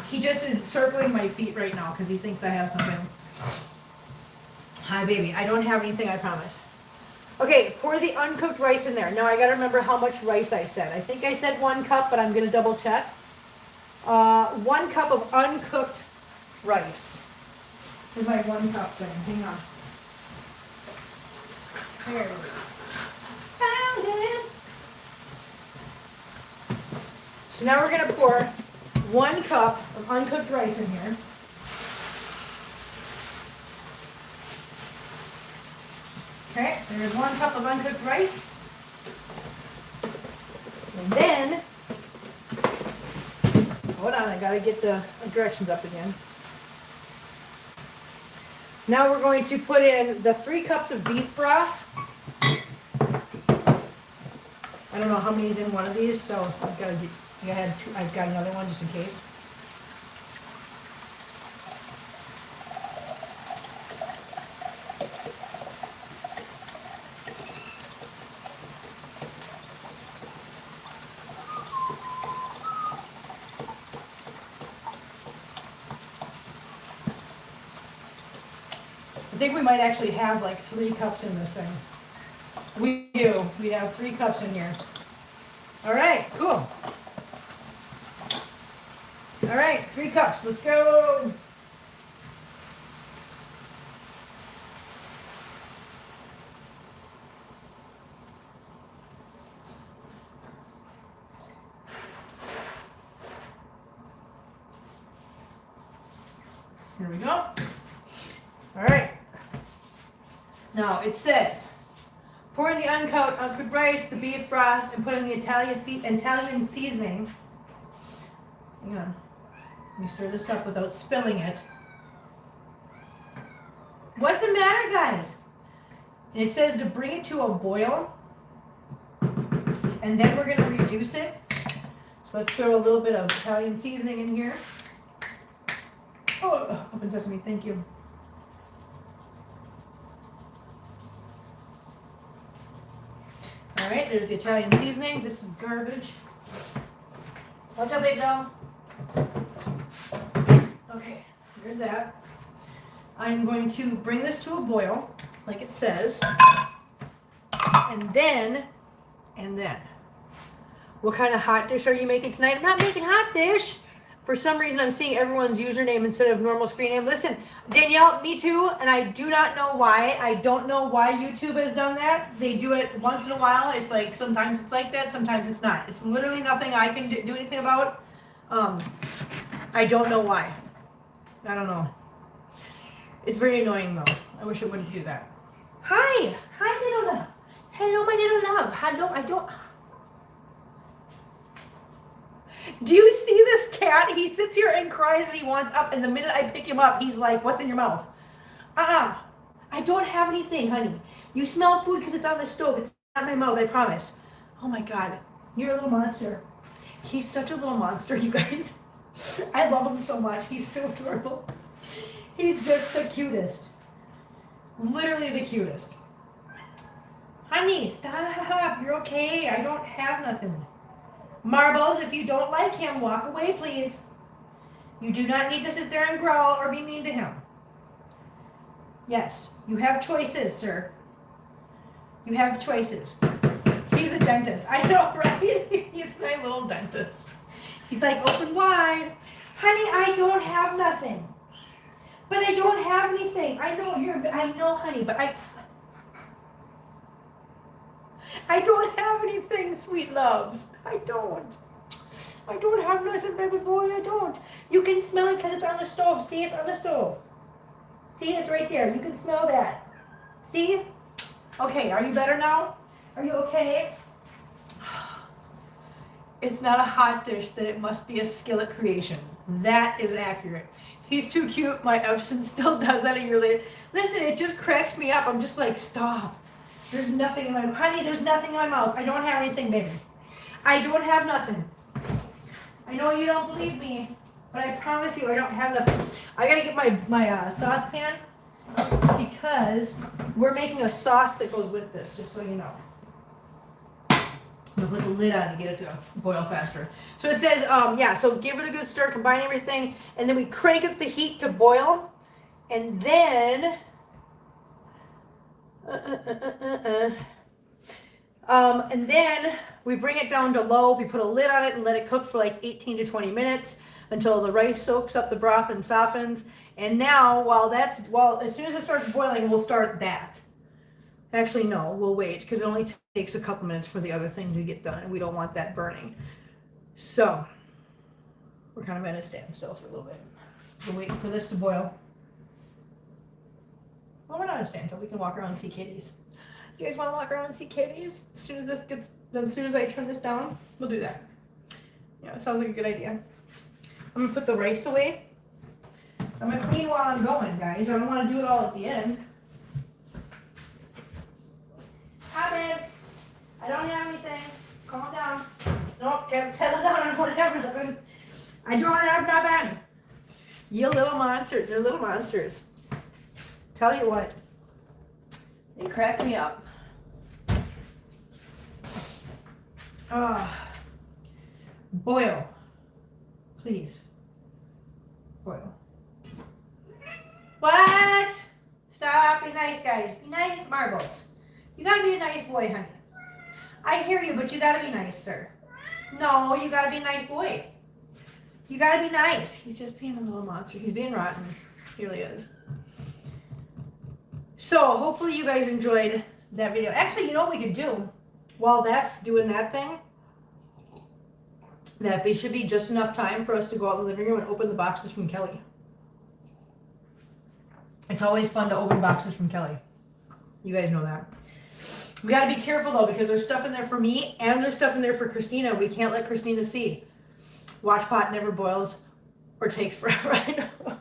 He just is circling my feet right now because he thinks I have something. Hi, baby. I don't have anything, I promise. Okay, pour the uncooked rice in there. Now I gotta remember how much rice I said. I think I said 1 cup, but I'm gonna double check. 1 cup of uncooked rice. Here's my 1 cup thing. Hang on. There we go. Found it. So now we're gonna pour 1 cup of uncooked rice in here. Okay, there's 1 cup of uncooked rice. And then, hold on, I gotta get the directions up again. Now we're going to put in the 3 cups of beef broth. I don't know how many's in one of these, so I've got to get, I've got another one just in case. I think we might actually have like 3 cups in this thing. We do. We have 3 cups in here. All right, cool. All right, 3 cups. Let's go. Here we go. All right. Now it says, pour in the uncooked rice, the beef broth, and put in the Italian seasoning. Hang on. Let me stir this up without spilling it. What's the matter, guys? And it says to bring it to a boil. And then we're going to reduce it. So let's throw a little bit of Italian seasoning in here. Oh, open sesame, thank you. All right, there's the Italian seasoning. This is garbage. Watch out, big doll. Okay, there's that. I'm going to bring this to a boil, like it says. And then, what kind of hot dish are you making tonight? I'm not making hot dish. For some reason, I'm seeing everyone's username instead of normal screen name. Listen, Danielle, me too, and I do not know why. I don't know why YouTube has done that. They do it once in a while. It's like, sometimes it's like that, sometimes it's not. It's literally nothing I can do anything about. I don't know why. I don't know. It's very annoying, though. I wish it wouldn't do that. Hi, little love. Hello, my little love. Hello, I don't... Do you see this cat? He sits here and cries and he wants up, and the minute I pick him up, he's like, what's in your mouth? I don't have anything, honey. You smell food because it's on the stove. It's not in my mouth, I promise. Oh my God, you're a little monster. He's such a little monster, you guys. I love him so much. He's so adorable. He's just the cutest. Literally the cutest. Honey, stop. You're okay. I don't have nothing. Marbles, if you don't like him, walk away, please. You do not need to sit there and growl or be mean to him. Yes, you have choices, sir. You have choices. He's a dentist. I know, right? He's my little dentist. He's like, open wide. Honey, I don't have nothing. But I don't have anything. I know, honey, but I don't have anything, sweet love. I don't have nothing, baby boy, I don't. You can smell it because it's on the stove. See, it's on the stove. See, it's right there. You can smell that. See? Okay, are you better now? Are you okay? It's not a hot dish, that it must be a skillet creation. That is accurate. He's too cute. My Epson still does that a year later. Listen, it just cracks me up. I'm just like, stop. There's nothing in my... Honey, there's nothing in my mouth. I don't have anything, baby. I don't have nothing. I know you don't believe me, but I promise you I don't have nothing. I gotta get my saucepan because we're making a sauce that goes with this, just so you know. I'm gonna put the lid on to get it to boil faster. So it says, yeah, so give it a good stir, combine everything, and then we crank up the heat to boil, and then, and then we bring it down to low, we put a lid on it and let it cook for like 18 to 20 minutes until the rice soaks up the broth and softens. And now, as soon as it starts boiling, we'll start that. Actually, no, we'll wait because it only takes a couple minutes for the other thing to get done, and we don't want that burning. So, we're kind of at a standstill for a little bit. We're waiting for this to boil. Well, we're not at a standstill. We can walk around and see kitties. You guys want to walk around and see kitties? As soon as I turn this down, we'll do that. Yeah, it sounds like a good idea. I'm going to put the rice away. I'm going to clean while I'm going, guys. I don't want to do it all at the end. Hi, babes. I don't have anything. Calm down. Nope, can't settle down. I don't have nothing. I don't have nothing. You little monsters. They're little monsters. Tell you what. They crack me up. Boil. Please. Boil. What? Stop. Be nice, guys. Be nice, Marbles. You gotta be a nice boy, honey. I hear you, but you gotta be nice, sir. No, you gotta be a nice boy. You gotta be nice. He's just being a little monster. He's being rotten. He really is. So, hopefully you guys enjoyed that video. Actually, you know what we could do? While that's doing that thing, that it should be just enough time for us to go out in the living room and open the boxes from Kelly. It's always fun to open boxes from Kelly. You guys know that. We gotta be careful though, because there's stuff in there for me and there's stuff in there for Christina. We can't let Christina see. Watch pot never boils or takes forever. I know.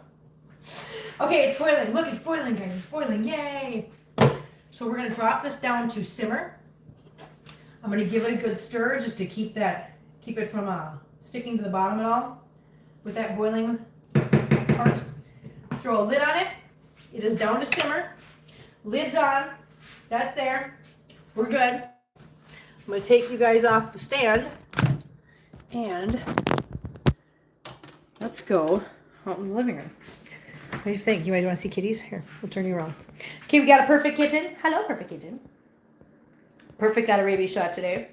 Okay, it's boiling. Look, it's boiling, guys. It's boiling. Yay! So we're gonna drop this down to simmer. I'm gonna give it a good stir just to keep it from sticking to the bottom at all with that boiling part. Throw a lid on it. It is down to simmer. Lid's on. That's there. We're good. I'm going to take you guys off the stand and let's go out in the living room. What do you think? You guys want to see kitties? Here, we'll turn you around. Okay, we got a perfect kitten. Hello, perfect kitten. Perfect got a rabies shot today.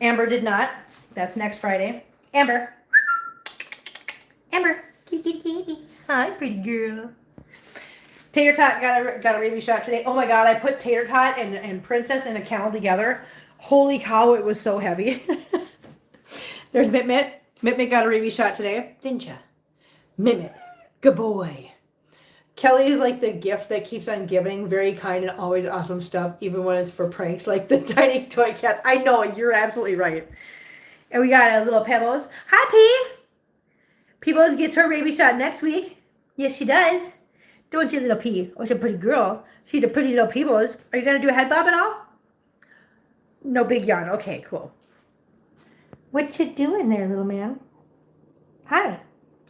Amber did not. That's next Friday. Amber. Amber. Kitty. Hi, pretty girl. Tater Tot got a rabies shot today. Oh my god, I put Tater Tot and Princess in a kennel together. Holy cow, it was so heavy. There's Mit Mit. Mit Mit got a rabies shot today. Didn't ya? Mit Mit. Good boy. Kelly is like the gift that keeps on giving. Very kind and always awesome stuff, even when it's for pranks, like the tiny toy cats. I know, you're absolutely right. And we got a little Pebbles. Hi, P. Pebbles gets her rabies shot next week. Yes, she does. Don't you, little P? Oh, she's a pretty girl. She's a pretty little Pebbles. Are you going to do a head bob at all? No big yawn. Okay, cool. What you doing there, little man? Hi.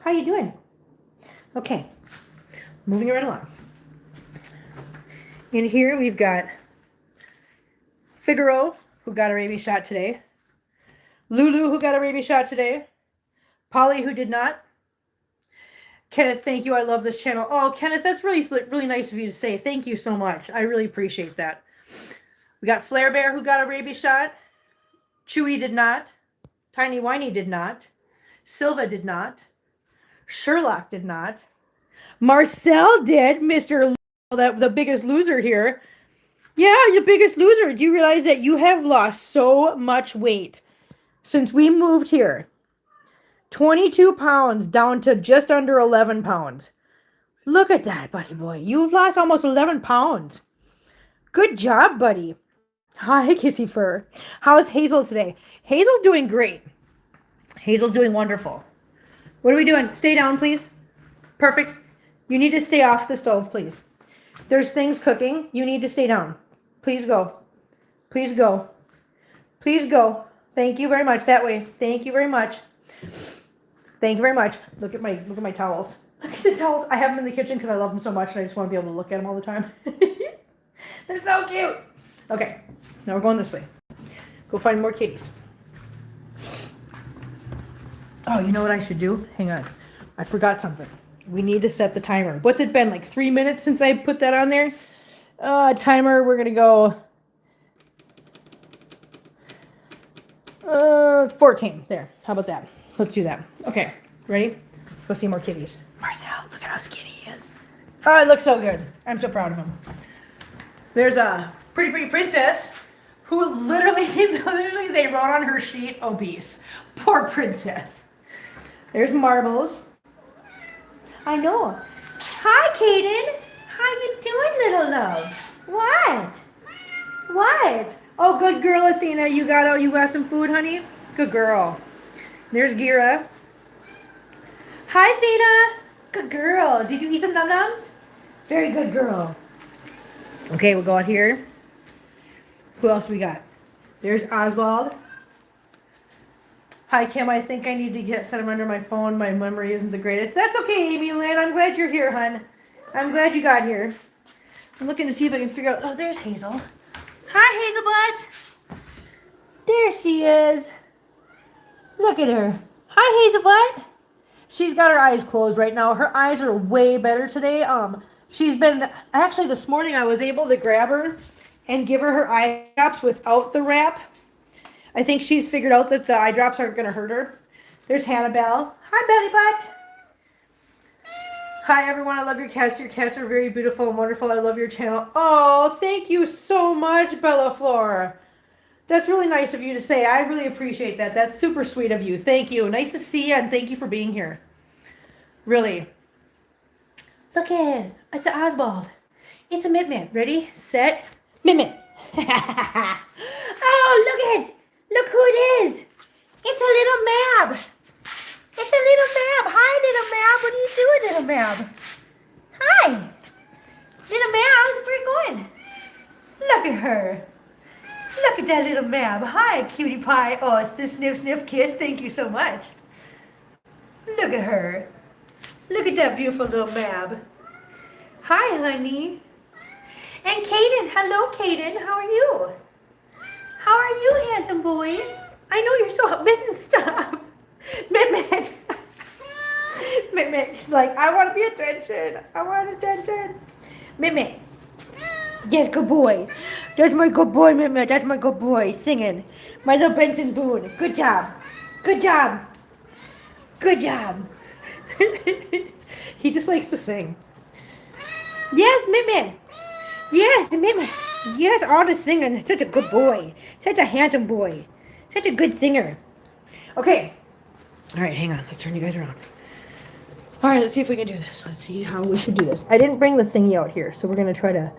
How you doing? Okay. Moving right along. In here, we've got Figaro, who got a rabies shot today. Lulu, who got a rabies shot today. Polly, who did not. Kenneth, thank you. I love this channel. Oh, Kenneth, that's really nice of you to say. Thank you so much. I really appreciate that. We got Flair Bear, who got a rabies shot. Chewy did not. Tiny Whiny did not. Silva did not. Sherlock did not. Marcel did. Mr. The biggest loser here. Yeah, the biggest loser. Do you realize that you have lost so much weight since we moved here? 22 pounds down to just under 11 pounds. Look at that, buddy boy. You've lost almost 11 pounds. Good job, buddy. Hi, Kissy Fur. How's Hazel today? Hazel's doing great. Hazel's doing wonderful. What are we doing? Stay down, please. Perfect. You need to stay off the stove, please. There's things cooking. You need to stay down. Please go. Please go. Please go. Thank you very much. That way. Thank you very much. Thank you very much. Look at my towels. Look at the towels. I have them in the kitchen because I love them so much and I just want to be able to look at them all the time. They're so cute. Okay, now we're going this way. Go find more kitties. Oh, you know what I should do? Hang on. I forgot something. We need to set the timer. What's it been, like 3 minutes since I put that on there? Timer, we're gonna go 14. There. How about that? Let's do that. Okay. Ready? Let's go see more kitties. Marcel, look at how skinny he is. Oh, it looks so good. I'm so proud of him. There's a pretty princess who literally they wrote on her sheet obese. Poor princess. There's Marbles. I know. Hi, Kaden. How you doing, little love? What? What? Oh, good girl, Athena. You got some food, honey? Good girl. There's Gira. Hi, Theta. Good girl. Did you eat some num-nums? Very good girl. Okay, we'll go out here. Who else we got? There's Oswald. Hi, Kim. I think I need to set him under my phone. My memory isn't the greatest. That's okay, Amy Lynn. I'm glad you're here, hon. I'm glad you got here. I'm looking to see if I can figure out... Oh, there's Hazel. Hi, Hazelbutt. There she is. Look at her. Hi, Hazelbutt. She's got her eyes closed right now. Her eyes are way better today. She's been... Actually, this morning I was able to grab her and give her eye drops without the wrap. I think she's figured out that the eye drops aren't going to hurt her. There's Hannibal. Hi, Belly Butt. Hi, everyone. I love your cats. Your cats are very beautiful and wonderful. I love your channel. Oh, thank you so much, Bella Flora. That's really nice of you to say. I really appreciate that. That's super sweet of you. Thank you. Nice to see you, and thank you for being here. Really. Look at it. It's an Oswald. It's a Mit-Mit. Ready, set, Mit-Mit. Oh, look at it. Look who it is. It's a little Mab. It's a little Mab. Hi, little Mab. What are you doing, little Mab? Hi. Little Mab, where are you going? Look at her. Look at that little Mab. Hi, cutie pie. Oh, it's the sniff, sniff, kiss. Thank you so much. Look at her. Look at that beautiful little Mab. Hi, honey. And Kaden. Hello, Kaden. How are you? How are you, handsome boy? I know you're so... Mitten, stop. Mit-Mit. Mit-Mit. She's like, I want to be attention. I want attention. Mit-Mit. Yes, good boy. That's my good boy, Mit-Mit. That's my good boy. Singing. My little Benson Boone. Good job. Good job. Good job. He just likes to sing. Yes, Mit-Mit. Yes, Mit-Mit. Yes, all the singing. Such a good boy. Such a handsome boy. Such a good singer. Okay. All right, hang on. Let's turn you guys around. All right, let's see if we can do this. Let's see how we should do this. I didn't bring the thingy out here, so we're going to try to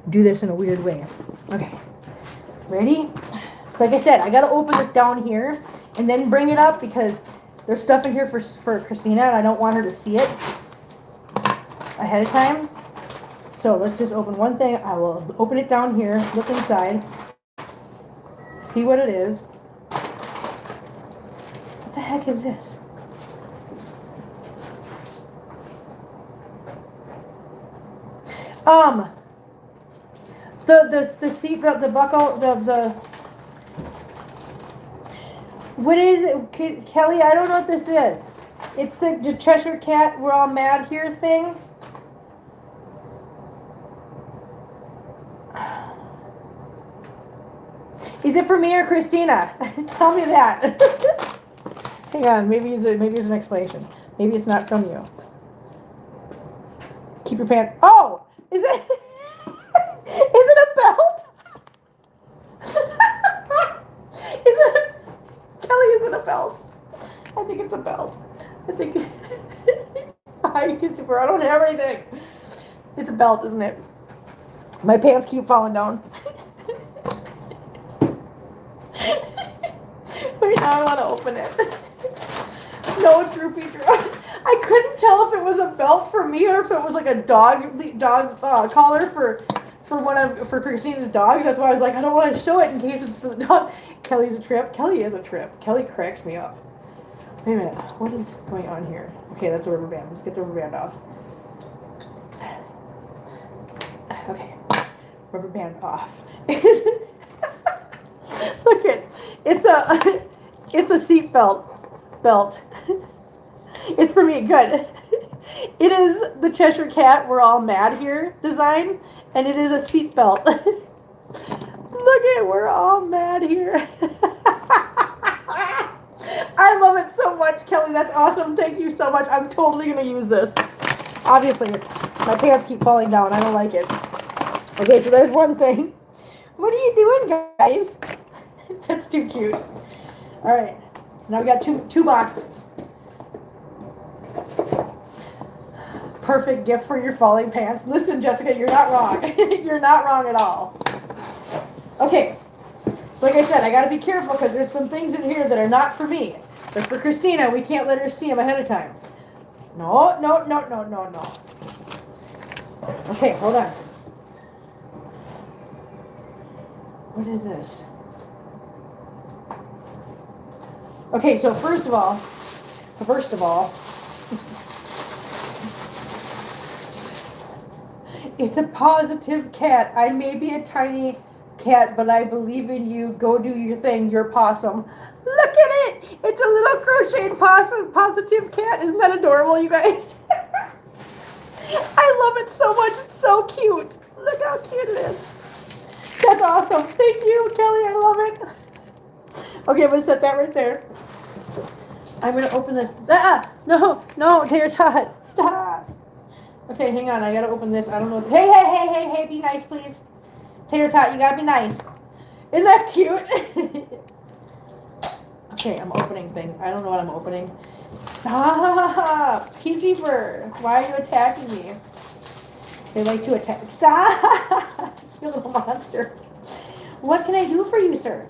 do this in a weird way. Okay. Ready? So like I said, I got to open this down here and then bring it up because there's stuff in here for Christina, and I don't want her to see it ahead of time. So let's just open one thing. I will open it down here, look inside, see what it is. What the heck is this? The seat, the buckle, the what is it, Kelly? I don't know what this is. It's the Cheshire Cat, we're all mad here thing. Is it for me or Christina? Tell me that. Hang on, maybe it's an explanation. Maybe it's not from you. Keep your pants. Oh, is it? Is it a belt? Kelly, is it a belt? I think it's a belt. I think. Hi, Christopher. I don't have anything. It's a belt, isn't it? My pants keep falling down. Wait, now I want to open it. No droopy drops. I couldn't tell if it was a belt for me or if it was like a dog collar for Christina's dogs. That's why I was like, I don't want to show it in case it's for the dog. Kelly's a trip. Kelly is a trip. Kelly cracks me up. Wait a minute. What is going on here? Okay, that's a rubber band. Let's get the rubber band off. Okay. Rubber band off. Look at it's a seat belt. It's for me. Good. It is the Cheshire Cat. We're all mad here design, and it is a seat belt. Look at we're all mad here. I love it so much, Kelly. That's awesome. Thank you so much. I'm totally gonna use this. Obviously, my pants keep falling down. I don't like it. Okay, so there's one thing. What are you doing, guys? That's too cute. All right, now we got two boxes. Perfect gift for your falling pants. Listen, Jessica, you're not wrong. You're not wrong at all. Okay, so like I said, I got to be careful because there's some things in here that are not for me. They're for Christina. We can't let her see them ahead of time. No. Okay, hold on. What is this? Okay, so first of all, it's a positive cat. I may be a tiny cat, but I believe in you. Go do your thing. You're possum. Look at it. It's a little crocheted possum, positive cat. Isn't that adorable, you guys? I love it so much. It's so cute. Look how cute it is. That's awesome. Thank you, Kelly. I love it. Okay, I'm going to set that right there. I'm going to open this. No, Tater Tot. Stop. Okay, hang on. I got to open this. I don't know. Hey, be nice, please. Tater Tot, you got to be nice. Isn't that cute? Okay, I'm opening things. I don't know what I'm opening. Stop. Pinky Bird. Why are you attacking me? They like to attack. Stop. You little monster. What can I do for you, sir?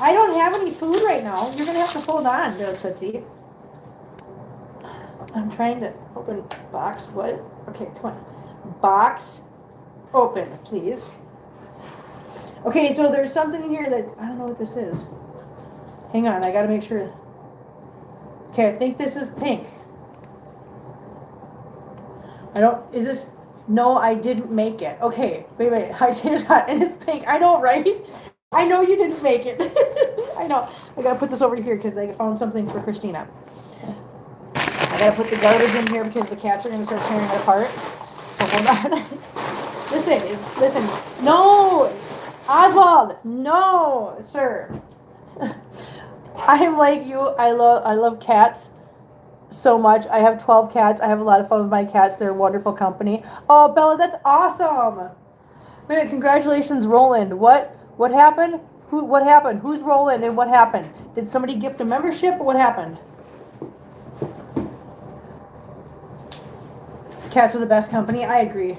I don't have any food right now. You're going to have to hold on, little Tootsie. I'm trying to open box. What? Okay, come on. Box open, please. Okay, so there's something in here that I don't know what this is. Hang on, I got to make sure. Okay, I think this is pink. Is this? No, I didn't make it. Okay, wait. I did not, and it's pink. I know, right? I know you didn't make it. I know. I gotta put this over here because I found something for Christina. I gotta put the garbage in here because the cats are gonna start tearing it apart. So hold on. Listen. No, Oswald. No, sir. I am like you. I love cats so much. I have 12 cats. I have a lot of fun with my cats. They're a wonderful company. Oh, Bella, that's awesome. Man, congratulations, Roland. What happened? What happened? Who's Roland and what happened? Did somebody gift a membership? What happened? Cats are the best company. I agree.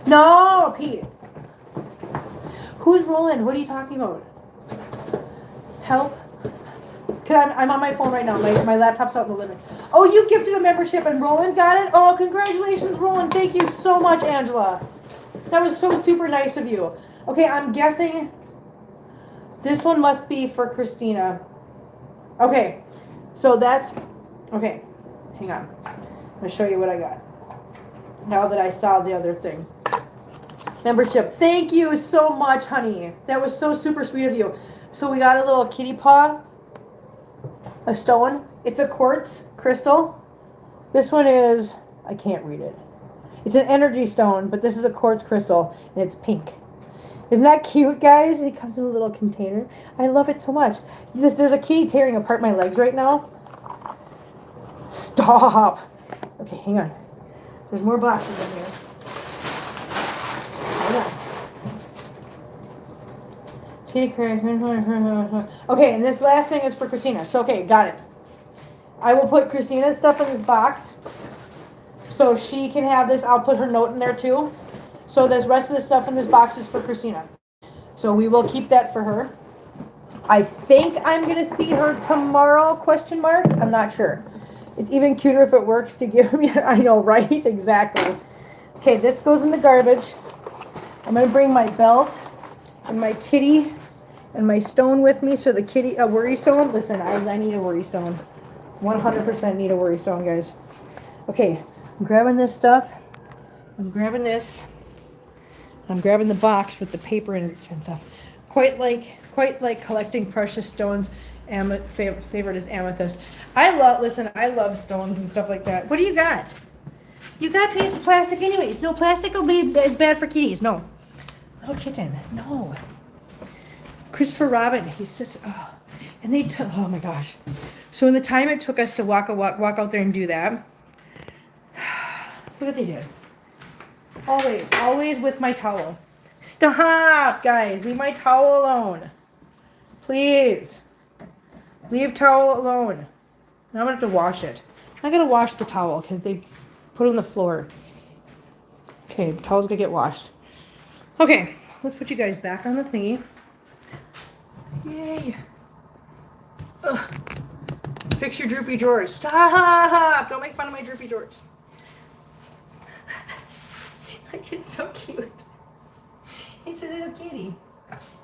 No, Pete. Who's Roland? What are you talking about? Help. Because I'm on my phone right now. My laptop's out in the living room. Oh, you gifted a membership and Roland got it? Oh, congratulations, Roland. Thank you so much, Angela. That was so super nice of you. Okay, I'm guessing this one must be for Christina. Okay, so that's... Okay, hang on. I'm going to show you what I got. Now that I saw the other thing. Membership. Thank you so much, honey. That was so super sweet of you. So we got a little kitty paw. A stone. It's a quartz crystal. This one is... I can't read it. It's an energy stone, but this is a quartz crystal, and it's pink. Isn't that cute, guys? It comes in a little container. I love it so much. There's a kitty tearing apart my legs right now. Stop. Okay, hang on. There's more boxes in here. Hold on. Okay, and this last thing is for Christina. So, okay, got it. I will put Christina's stuff in this box. So she can have this. I'll put her note in there too. So this rest of the stuff in this box is for Christina. So we will keep that for her. I think I'm going to see her tomorrow, ? I'm not sure. It's even cuter if it works to give me. I know, right? Exactly. Okay, this goes in the garbage. I'm going to bring my belt and my kitty and my stone with me. So the kitty, a worry stone. Listen, I need a worry stone. 100% need a worry stone, guys. Okay, I'm grabbing this stuff. I'm grabbing this. I'm grabbing the box with the paper in it and stuff. quite like collecting precious stones. Favorite is amethyst. I love stones and stuff like that. What do you got? You got a piece of plastic anyways. No, plastic will be bad for kitties. No. Little kitten. No. Christopher Robin. He's just, oh. And they took, oh my gosh. So in the time it took us to walk out there and do that, look what they did. Always with my towel. Stop, guys. Leave my towel alone. Please. Leave towel alone. Now I'm going to have to wash it. I got to wash the towel because they put it on the floor. Okay, the towel's going to get washed. Okay, let's put you guys back on the thingy. Yay. Ugh. Fix your droopy drawers. Stop! Don't make fun of my droopy drawers. It's so cute. It's a little kitty.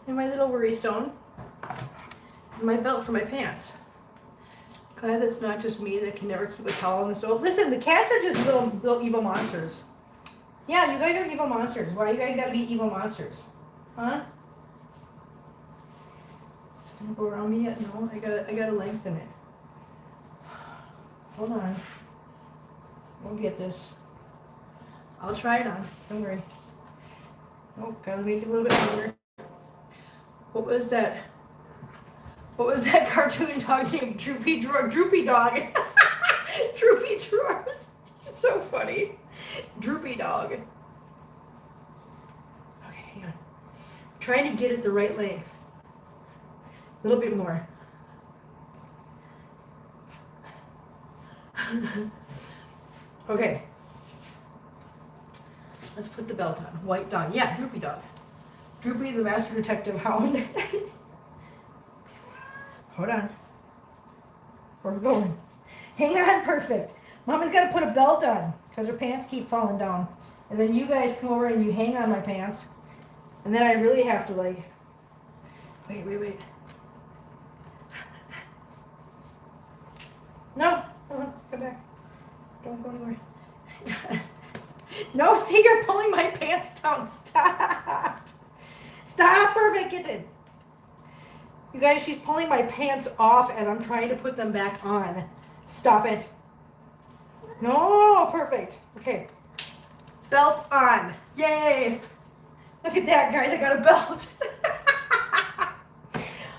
And my little worry stone. And my belt for my pants. Glad that's not just me that can never keep a towel on the stove. Listen, the cats are just little evil monsters. Yeah, you guys are evil monsters. Why you guys gotta be evil monsters? Huh? It's gonna go around me yet? No, I gotta lengthen it. Hold on. We'll get this. I'll try it on. Don't worry. Oh, gotta make it a little bit longer. What was that? What was that cartoon dog named Droopy Dog? Droopy Drawers. It's so funny. Droopy Dog. Okay, hang on. Trying to get it the right length. A little bit more. Okay. Let's put the belt on. White dog. Yeah, Droopy Dog. Droopy the Master Detective Hound. Hold on. Where we going? Hang on, perfect. Mama's got to put a belt on because her pants keep falling down. And then you guys come over and you hang on my pants. And then I really have to like... Wait. No. Come back. Don't go anywhere. No, see, you're pulling my pants down. Stop. Stop, perfect kitten. You guys, she's pulling my pants off as I'm trying to put them back on. Stop it. No, perfect. Okay. Belt on. Yay. Look at that, guys. I got a belt.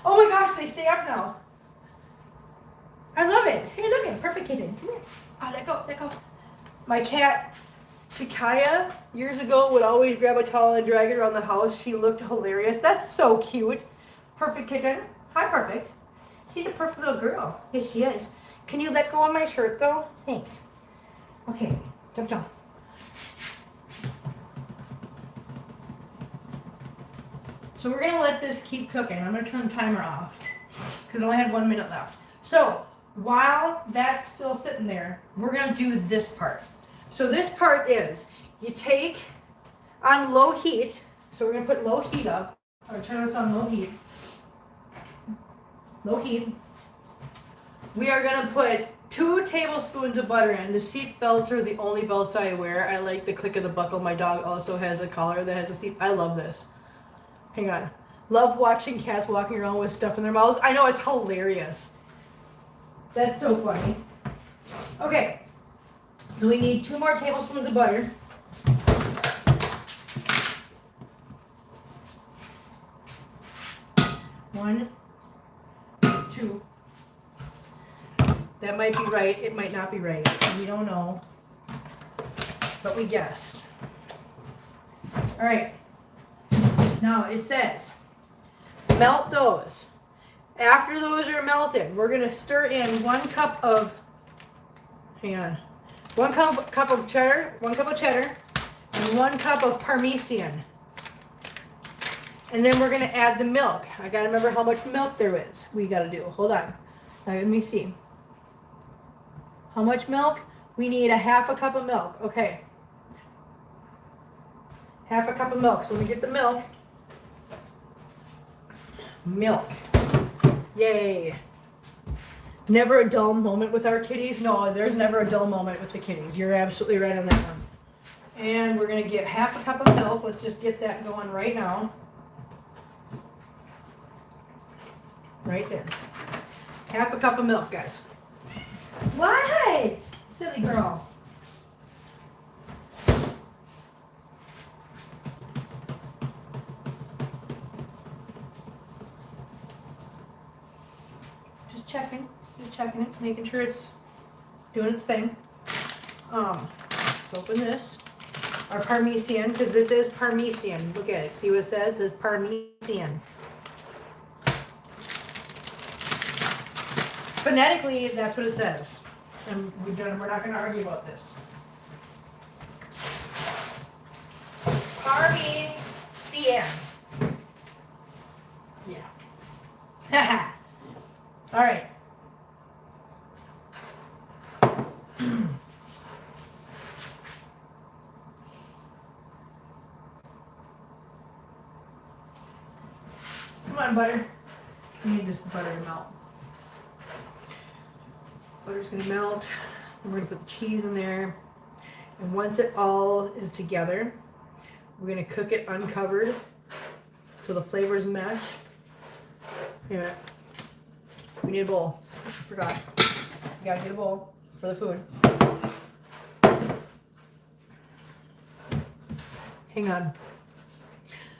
Oh my gosh, they stay up now. I love it. Hey, look at perfect kitten. Come here. Oh, let go. My cat, Takaya, years ago would always grab a towel and drag it around the house. She looked hilarious. That's so cute. Perfect kitten. Hi, perfect. She's a perfect little girl. Yes, she is. Can you let go of my shirt, though? Thanks. Okay, jump down. So we're going to let this keep cooking. I'm going to turn the timer off because I only had 1 minute left. So while that's still sitting there, we're going to do this part. So this part is you take on low heat. So we're going to put low heat up. Or turn this on low heat. Low heat. We are going to put 2 tablespoons of butter in. The seat belts are the only belts I wear. I like the click of the buckle. My dog also has a collar that has a seat. I love this. Hang on. Love watching cats walking around with stuff in their mouths. I know, it's hilarious. That's so funny. Okay. So we need 2 more tablespoons of butter. One, 2. That might be right. It might not be right. We don't know. But we guess. All right. Now it says, melt those. After those are melted, we're going to stir in 1 cup of, hang on, 1 cup of cheddar, 1 cup of cheddar, and 1 cup of Parmesan. And then we're going to add the milk. I got to remember how much milk there is. We got to do. Hold on. Now, let me see. How much milk? We need a 1/2 cup of milk. Okay. 1/2 cup of milk. So let me get the milk. Milk. Yay. Never a dull moment with our kitties? No, there's never a dull moment with the kitties. You're absolutely right on that one. And we're going to get 1/2 cup of milk. Let's just get that going right now. Right there. Half a cup of milk, guys. What? Silly girl. Just checking it, making sure it's doing its thing. Let's open this. Our Parmesan, because this is Parmesan. Look at it. See what it says? It says Parmesan. Phonetically, that's what it says. And we're not going to argue about this. Parmesan. Yeah. All right. Come on, butter. I need this butter to melt. Butter's gonna melt. And we're gonna put the cheese in there. And once it all is together, we're gonna cook it uncovered till the flavors mesh. Here, we need a bowl. I forgot. You gotta get a bowl for the food. Hang on.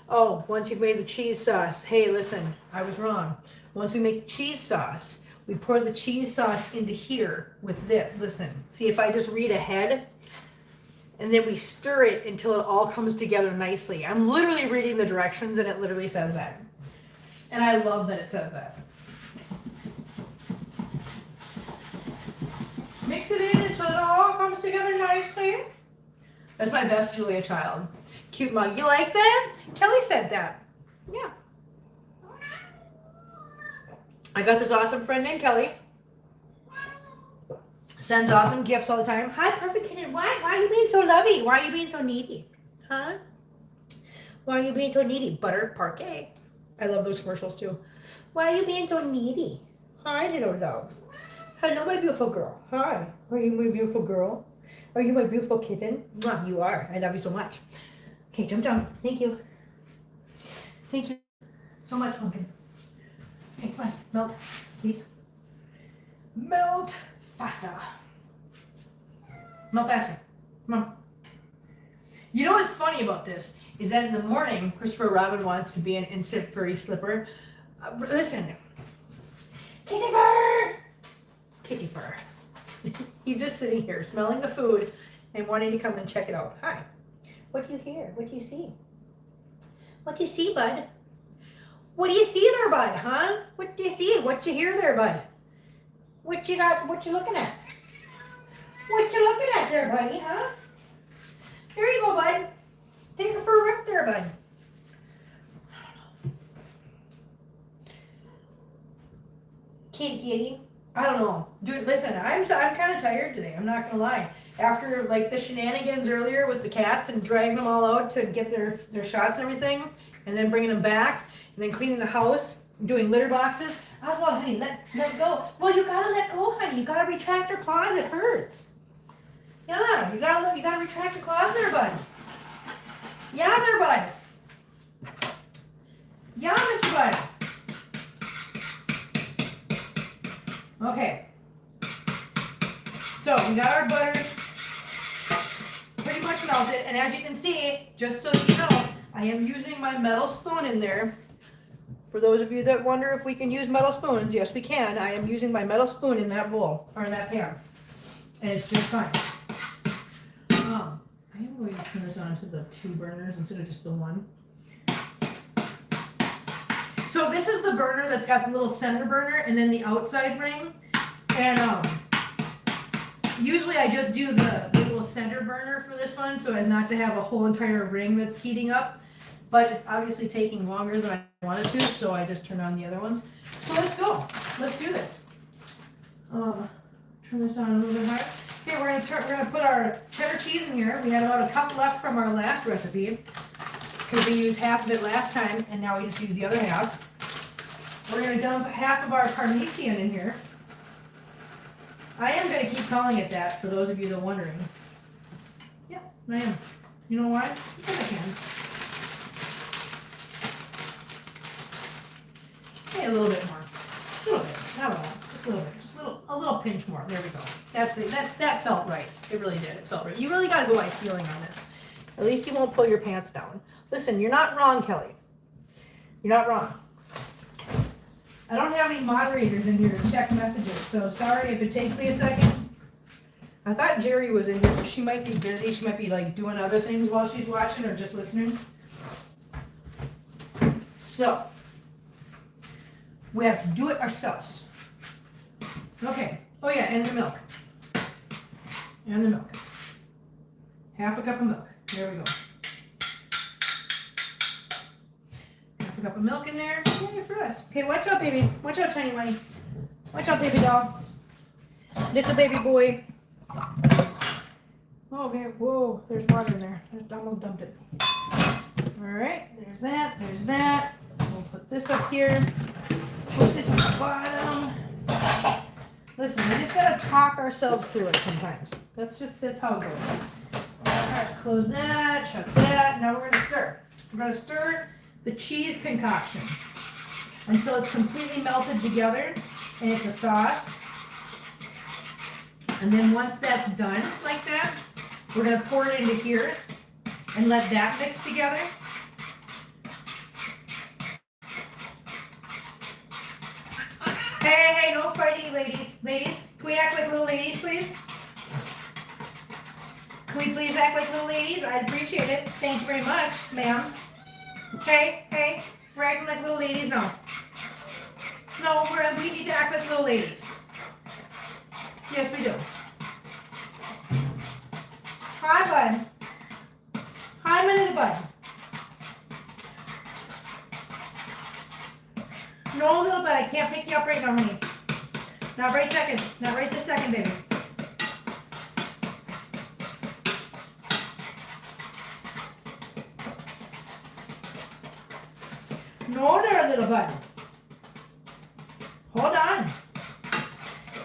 Oh, once you've made the cheese sauce, hey, listen, I was wrong. Once we make cheese sauce, we pour the cheese sauce into here with this. Listen, see if I just read ahead, and then we stir it until it all comes together nicely. I'm literally reading the directions, and it literally says that. And I love that it says that. Mix it in until it all comes together nicely. That's my best Julia Child. Cute mug. You like that? Kelly said that. Yeah. I got this awesome friend named Kelly. Sends awesome gifts all the time. Hi, perfect kitten. Why are you being so lovey? Why are you being so needy? Huh? Why are you being so needy? Butter parquet. I love those commercials too. Why are you being so needy? Hi, little love. Hello, my beautiful girl. Hi. Are you my beautiful girl? Are you my beautiful kitten? Well, you are. I love you so much. Okay, jump down. Thank you. Thank you so much, Pumpkin. Okay, come on. Melt, please. Melt faster. Melt faster. Come on. You know what's funny about this is that in the morning, Christopher Robin wants to be an instant furry slipper. Listen. Kitty fur! Kitty fur. He's just sitting here smelling the food and wanting to come and check it out. Hi. What do you hear? What do you see? What do you see, bud? What do you see there, bud, huh? What do you see? What you hear there, bud? What you got? What you looking at? What you looking at there, buddy, huh? There you go, bud. Take a fur rip there, bud. Kitty. I don't know. Dude, listen, I'm kind of tired today. I'm not going to lie. After, like, the shenanigans earlier with the cats and dragging them all out to get their shots and everything, and then bringing them back, and then cleaning the house, doing litter boxes, I was like, honey, let go. Well, you got to let go, honey. You got to retract your claws. It hurts. Yeah, you got to retract your claws there, bud. Yeah, there, bud. Yeah, Mr. Bud. Okay, so we got our butter pretty much melted, and as you can see, just so you know, I am using my metal spoon in there. For those of you that wonder if we can use metal spoons, yes we can. I am using my metal spoon in that bowl, or in that pan, and it's just fine. I am going to turn this on to the 2 burners instead of just the 1. So this is the burner that's got the little center burner and then the outside ring. And usually I just do the little center burner for this one so as not to have a whole entire ring that's heating up. But it's obviously taking longer than I wanted to, so I just turned on the other ones. So let's go. Let's do this. Turn this on a little bit higher. Okay, we're gonna put our cheddar cheese in here. We had about a cup left from our last recipe, because we used half of it last time, and now we just use the other half. We're going to dump half of our Parmesan in here. I am going to keep calling it that, for those of you that are wondering. Yeah, I am. You know why? Because I can. Okay, a little bit more. Not a lot, just a little bit, just a little pinch more. There we go. That's it. That felt right. It really did. It felt right. You really got to go by feeling on this. At least you won't pull your pants down. Listen, you're not wrong, Kelly. You're not wrong. I don't have any moderators in here to check messages, so sorry if it takes me a second. I thought Jerry was in here, but she might be busy. She might be like doing other things while she's watching or just listening. So, we have to do it ourselves. Okay. Oh yeah, and the milk. And the milk. Half a cup of milk. There we go. Half a cup of milk in there. Yay for us. Okay, watch out, baby. Watch out, tiny one. Watch out, baby doll. Little baby boy. Okay, whoa, there's water in there. I almost dumped it. Alright, there's that, there's that. We'll put this up here. Put this on the bottom. Listen, we just gotta talk ourselves through it sometimes. That's how it goes. Alright, close that, shut that. Now we're gonna stir. We're gonna stir the cheese concoction until it's completely melted together and it's a sauce. And then once that's done like that, we're gonna pour it into here and let that mix together. Hey, no fighting, ladies. Ladies, can we act like little ladies, please? Can we please act like little ladies? I'd appreciate it. Thank you very much, ma'ams. Hey, we're acting like little ladies now. No, we need to act like little ladies. Yes, we do. Hi, bud. Hi, my little bud. No, little bud, I can't pick you up right now, honey. Not right second. Not right this second, baby. No there, little bud. Hold on,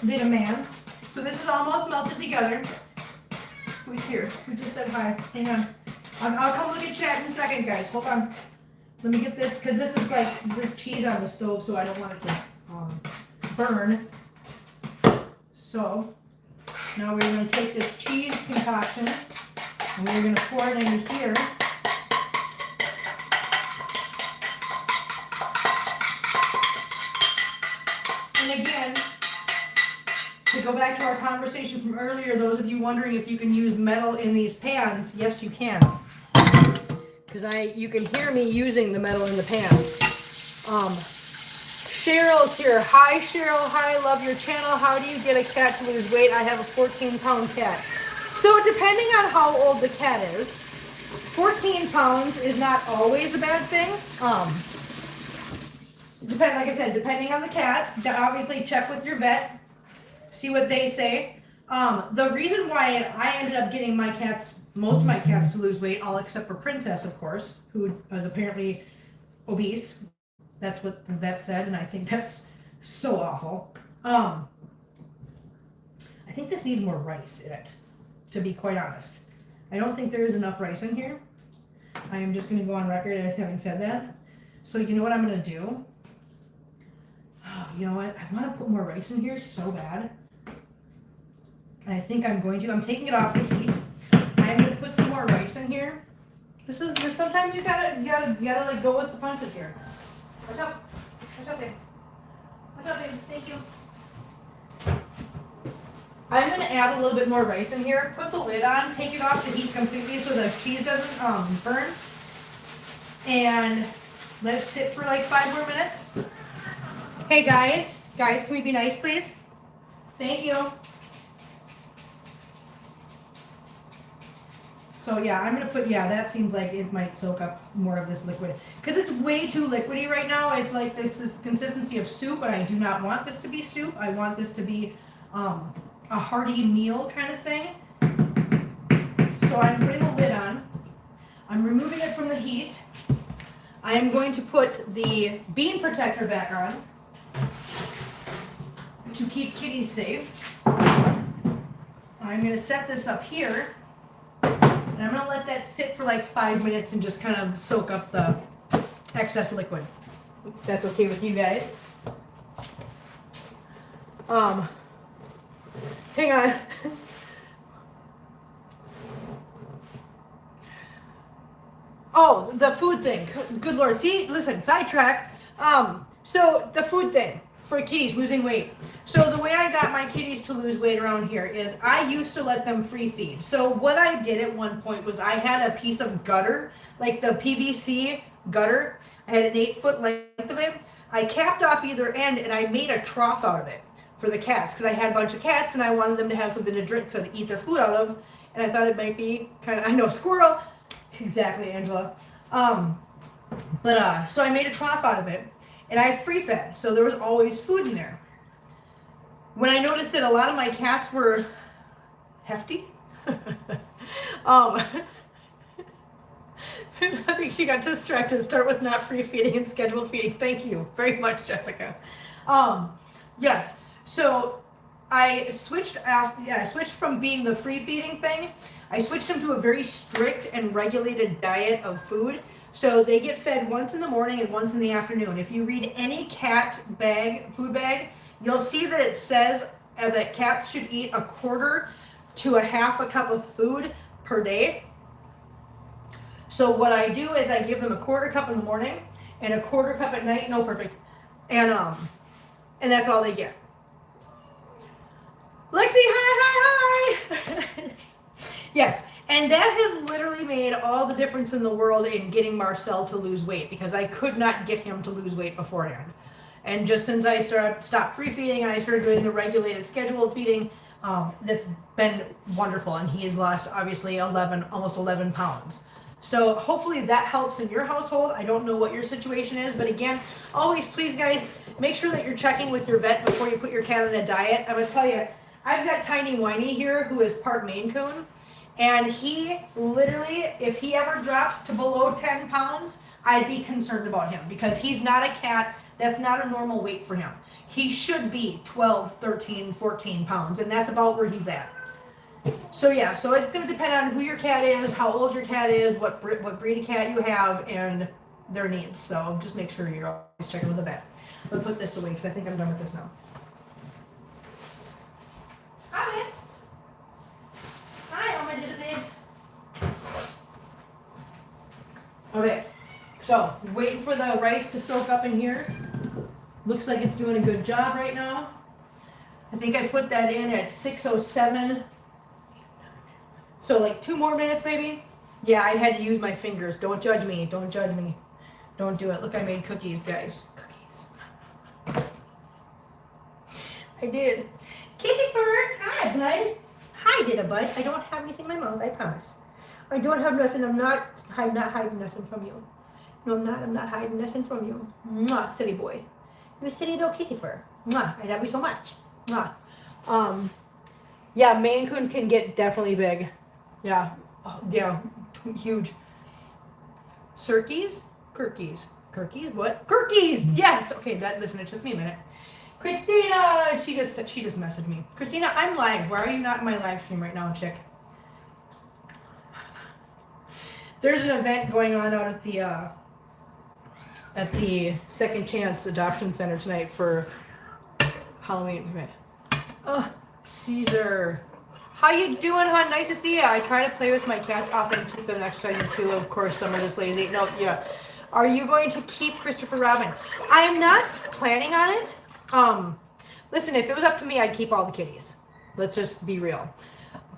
little man. So this is almost melted together. Who's here? Who just said hi? Hang on. I'll come look at chat in a second, guys. Hold on. Let me get this, because this is like this cheese on the stove, so I don't want it to burn. So now we're going to take this cheese concoction and we're going to pour it into here. And again, to go back to our conversation from earlier, those of you wondering if you can use metal in these pans, yes you can. Because you can hear me using the metal in the pans. Cheryl's here. Hi Cheryl, hi, love your channel. How do you get a cat to lose weight? I have a 14-pound cat. So depending on how old the cat is, 14 pounds is not always a bad thing. Like I said, depending on the cat, obviously check with your vet, see what they say. The reason why I ended up getting most of my cats to lose weight, all except for Princess, of course, who was apparently obese. That's what the vet said, and I think that's so awful. I think this needs more rice in it, to be quite honest. I don't think there is enough rice in here. I am just going to go on record as having said that. So you know what I'm going to do? Oh, you know what? I want to put more rice in here so bad. And I think I'm going to. I'm taking it off the heat. I'm going to put some more rice in here. This sometimes you gotta like go with the punches here. Watch out. Watch out, babe. Watch out, babe. Thank you. I'm going to add a little bit more rice in here. Put the lid on. Take it off the heat completely so the cheese doesn't burn. And let it sit for like 5 more minutes. Hey, guys. Guys, can we be nice, please? Thank you. So yeah, I'm going to put, that seems like it might soak up more of this liquid. Because it's way too liquidy right now. It's like this is consistency of soup, and I do not want this to be soup. I want this to be a hearty meal kind of thing. So I'm putting the lid on. I'm removing it from the heat. I am going to put the bean protector back on to keep kitties safe. I'm going to set this up here. And I'm going to let that sit for like 5 minutes and just kind of soak up the excess liquid. If that's okay with you guys. Hang on. Oh, the food thing. Good Lord. See, listen, sidetrack. So the food thing for kitties losing weight. So the way I got my kitties to lose weight around here is I used to let them free feed. So what I did at one point was I had a piece of gutter, like the PVC gutter. I had an 8-foot length of it. I capped off either end and I made a trough out of it for the cats because I had a bunch of cats and I wanted them to have something to drink to eat their food out of. And I thought it might be kind of, I know, squirrel. Exactly, Angela. So I made a trough out of it and I free fed. So there was always food in there. When I noticed that a lot of my cats were hefty, I think she got distracted. Start with not free feeding and scheduled feeding. Thank you very much, Jessica. Yes. So I switched from being the free feeding thing. I switched them to a very strict and regulated diet of food. So they get fed once in the morning and once in the afternoon. If you read any cat food bag, you'll see that it says that cats should eat 1/4 to 1/2 cup of food per day. So what I do is I give them 1/4 cup in the morning and 1/4 cup at night. No, perfect. And that's all they get. Lexi, hi. Yes, and that has literally made all the difference in the world in getting Marcel to lose weight because I could not get him to lose weight beforehand. And just since I stopped free feeding and I started doing the regulated scheduled feeding, that's been wonderful. And he has lost obviously almost 11 pounds. So hopefully that helps in your household. I don't know what your situation is, but again, always please guys, make sure that you're checking with your vet before you put your cat on a diet. I'm gonna tell you, I've got Tiny Whiny here who is part Maine Coon. And he literally, if he ever dropped to below 10 pounds, I'd be concerned about him because he's not a cat. That's not a normal weight for him. He should be 12, 13, 14 pounds, and that's about where he's at. So yeah, so it's going to depend on who your cat is, how old your cat is, what breed of cat you have, and their needs. So just make sure you're always checking with the vet. I'll put this away because I think I'm done with this now. Hi, Vince. Hi, all my little babes. Okay, so waiting for the rice to soak up in here. Looks like it's doing a good job right now. I think I put that in at 6:07. So like 2 more minutes maybe? Yeah, I had to use my fingers. Don't judge me. Don't judge me. Don't do it. Look, I made cookies, guys. Cookies. I did. Kissy fur. Hi, bud. Hi, Dida bud. I don't have anything in my mouth, I promise. I don't have nothing. I'm not hiding nothing from you. No, I'm not. I'm not hiding nothing from you. Mwah, silly boy. You're a silly little kissy fur. Mwah, I love you so much. Mwah. Yeah, Maine Coons can get definitely big. Yeah. Oh, yeah. Huge. Cirkies? Kirkies. Kirkies? What? Kirkies! Yes! Okay, listen, it took me a minute. Christina! She just messaged me. Christina, I'm live. Why are you not in my live stream right now, chick? There's an event going on out at the Second Chance Adoption Center tonight for Halloween. Oh, Caesar. How you doing, hon? Nice to see you. I try to play with my cats often and keep them exercising too. Of course, some are just lazy. No, yeah. Are you going to keep Christopher Robin? I'm not planning on it. Listen, if it was up to me, I'd keep all the kitties. Let's just be real.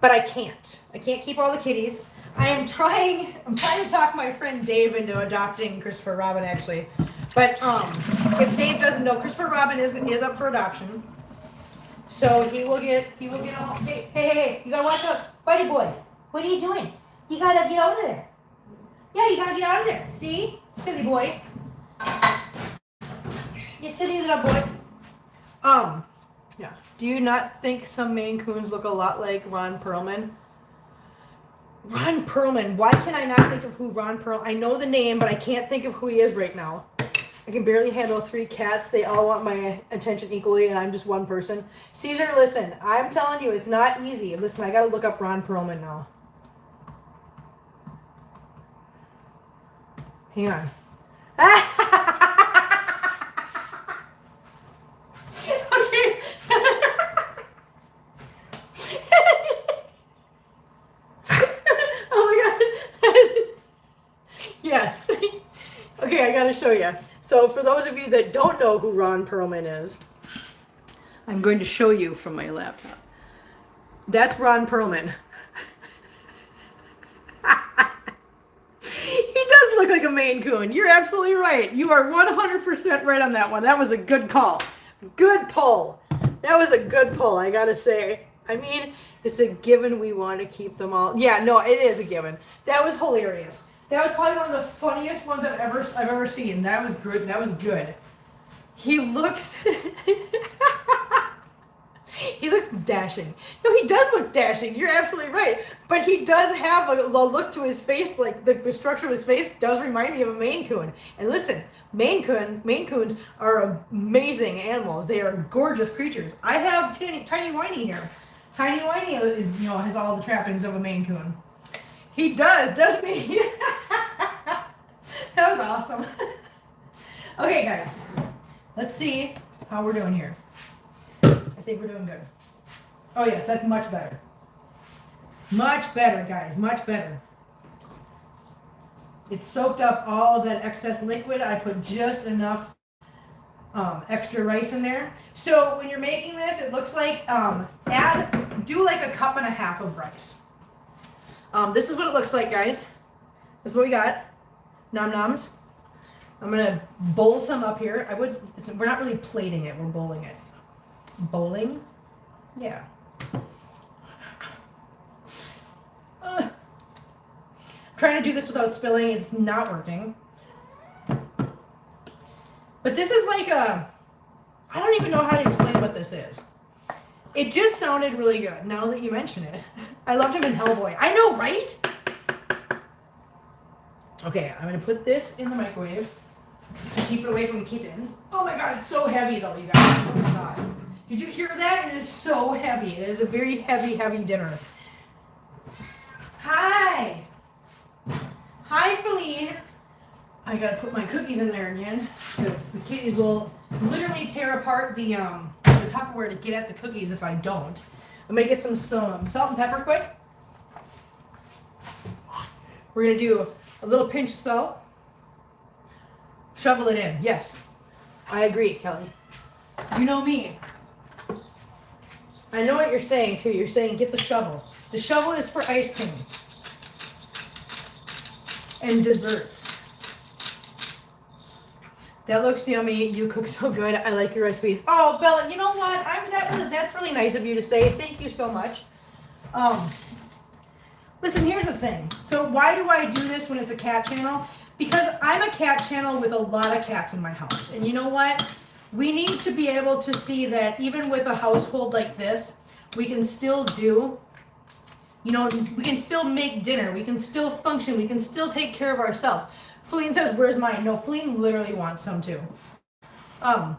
But I can't. I can't keep all the kitties. I'm trying to talk my friend Dave into adopting Christopher Robin, actually. But if Dave doesn't know, Christopher Robin is up for adoption. So he will get a home. Hey, you gotta watch out. Buddy boy, what are you doing? You gotta get out of there. Yeah, you gotta get out of there. See? Silly boy. You silly little boy. Yeah. Do you not think some Maine Coons look a lot like Ron Perlman? Ron Perlman. Why can I not think of who Ron Perlman? I know the name, but I can't think of who he is right now. I can barely handle 3 cats. They all want my attention equally, and I'm just one person. Caesar, listen. I'm telling you, it's not easy. Listen, I gotta look up Ron Perlman now. Hang on. Okay. Okay, I gotta show you. So for those of you that don't know who Ron Perlman is, I'm going to show you from my laptop. That's Ron Perlman. He does look like a Maine Coon. You're absolutely right. You are 100% right on that one. That was a good call. Good pull. That was a good pull, I gotta say. I mean, it's a given we want to keep them all. Yeah, no, it is a given. That was hilarious. That was probably one of the funniest ones I've ever seen. That was good. That was good. He looks he looks dashing. No, he does look dashing. You're absolutely right. But he does have a look to his face, like the structure of his face does remind me of a Maine Coon. And listen, Maine Coons are amazing animals. They are gorgeous creatures. I have Tiny Whiny here. Tiny Whiny is, has all the trappings of a Maine Coon. He does, doesn't he? That was awesome. Okay, guys. Let's see how we're doing here. I think we're doing good. Oh, yes, that's much better. Much better, guys. Much better. It soaked up all of that excess liquid. I put just enough extra rice in there. So when you're making this, it looks like do like a cup and a half of rice. This is what it looks like, guys. This is what we got. Nom noms. I'm gonna bowl some up here. We're not really plating it. We're bowling it. Bowling? Yeah. Trying to do this without spilling. It's not working. But this is like I don't even know how to explain what this is. It just sounded really good now that you mention it. I loved him in Hellboy. I know, right? Okay, I'm going to put this in the microwave to keep it away from kittens. Oh my god, it's so heavy though, you guys. Oh my god. Did you hear that? It is so heavy. It is a very heavy, heavy dinner. Hi. Hi, Feline. I gotta put my cookies in there again because the kitties will literally tear apart the Tupperware to get at the cookies if I don't. I'm gonna get some salt and pepper quick. We're gonna do a little pinch of salt. Shovel it in. Yes, I agree, Kelly. You know me. I know what you're saying too. You're saying get the shovel. The shovel is for ice cream and desserts. That looks yummy. You cook so good. I like your recipes. Oh, Bella, you know what? That's really nice of you to say. Thank you so much. Listen, here's the thing. So why do I do this when it's a cat channel? Because I'm a cat channel with a lot of cats in my house. And you know what? We need to be able to see that even with a household like this, we can still do, we can still make dinner. We can still function. We can still take care of ourselves. Feline says, where's mine? No, Feline literally wants some too. But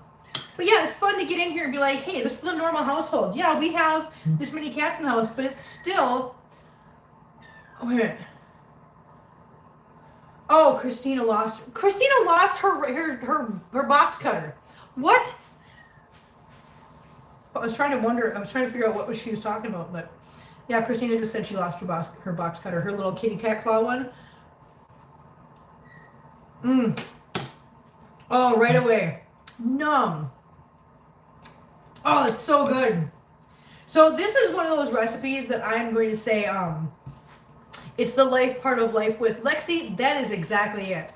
yeah, it's fun to get in here and be like, hey, this is a normal household. Yeah, we have this many cats in the house, but it's still... Oh, wait a minute. Oh, Christina lost her box cutter. What? I was trying to figure out what she was talking about, but yeah, Christina just said she lost her box cutter, her little kitty cat claw one. Oh, right away. Numb. Oh, it's so good. So this is one of those recipes that I'm going to say, it's the life part of life with Lexi. That is exactly it.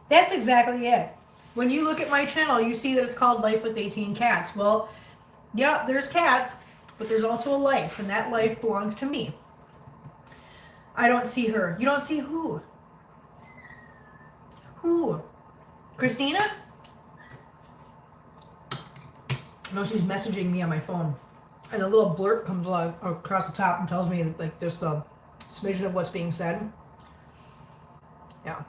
That's exactly it. When you look at my channel, you see that it's called Life with 18 Cats. Well, yeah, there's cats, but there's also a life, and that life belongs to me. I don't see her. You don't see who? Who? Christina? No, she's messaging me on my phone. And a little blurb comes along across the top and tells me like there's a smidgen of what's being said. Yeah.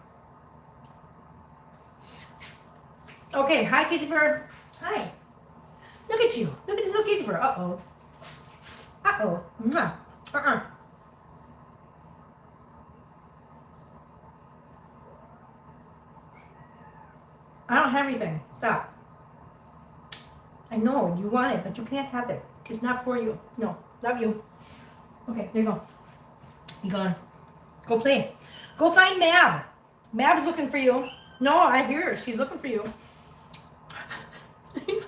Okay, hi Casey Fur. Hi. Look at you. Look at this little Casey Fur. Uh-oh. Uh-oh. Mwah. Uh-uh. I don't have anything. Stop. I know, you want it, but you can't have it. It's not for you. No. Love you. Okay, there you go. You gone. Go play. Go find Mab. Mab's looking for you. No, I hear her. She's looking for you.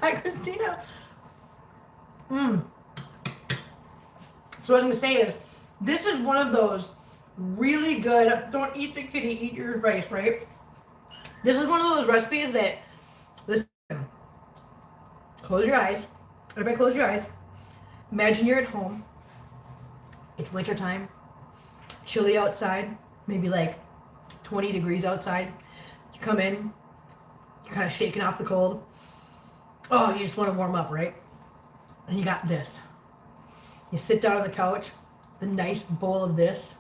Hi, Christina. So what I was going to say is, this is one of those really good, don't eat the kitty, eat your rice, right? This is one of those recipes that, listen, close your eyes. Everybody close your eyes. Imagine you're at home. It's wintertime. Chilly outside. Maybe like 20 degrees outside. You come in. You're kind of shaking off the cold. Oh, you just want to warm up, right? And you got this. You sit down on the couch, the nice bowl of this,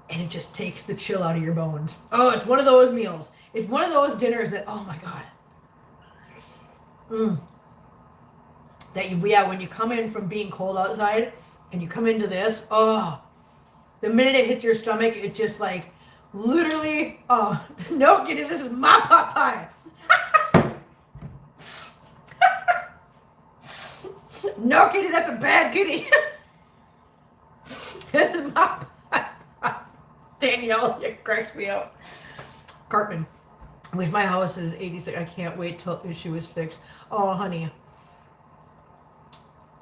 and it just takes the chill out of your bones. Oh, it's one of those meals. It's one of those dinners that, oh my God. When you come in from being cold outside and you come into this, oh, the minute it hits your stomach, it just like literally, oh, no kidding, this is my pot pie. No kitty, that's a bad kitty. This is my Danielle, it cracks me up. Cartman, I wish my house is 86. I can't wait till issue is fixed. Oh, honey.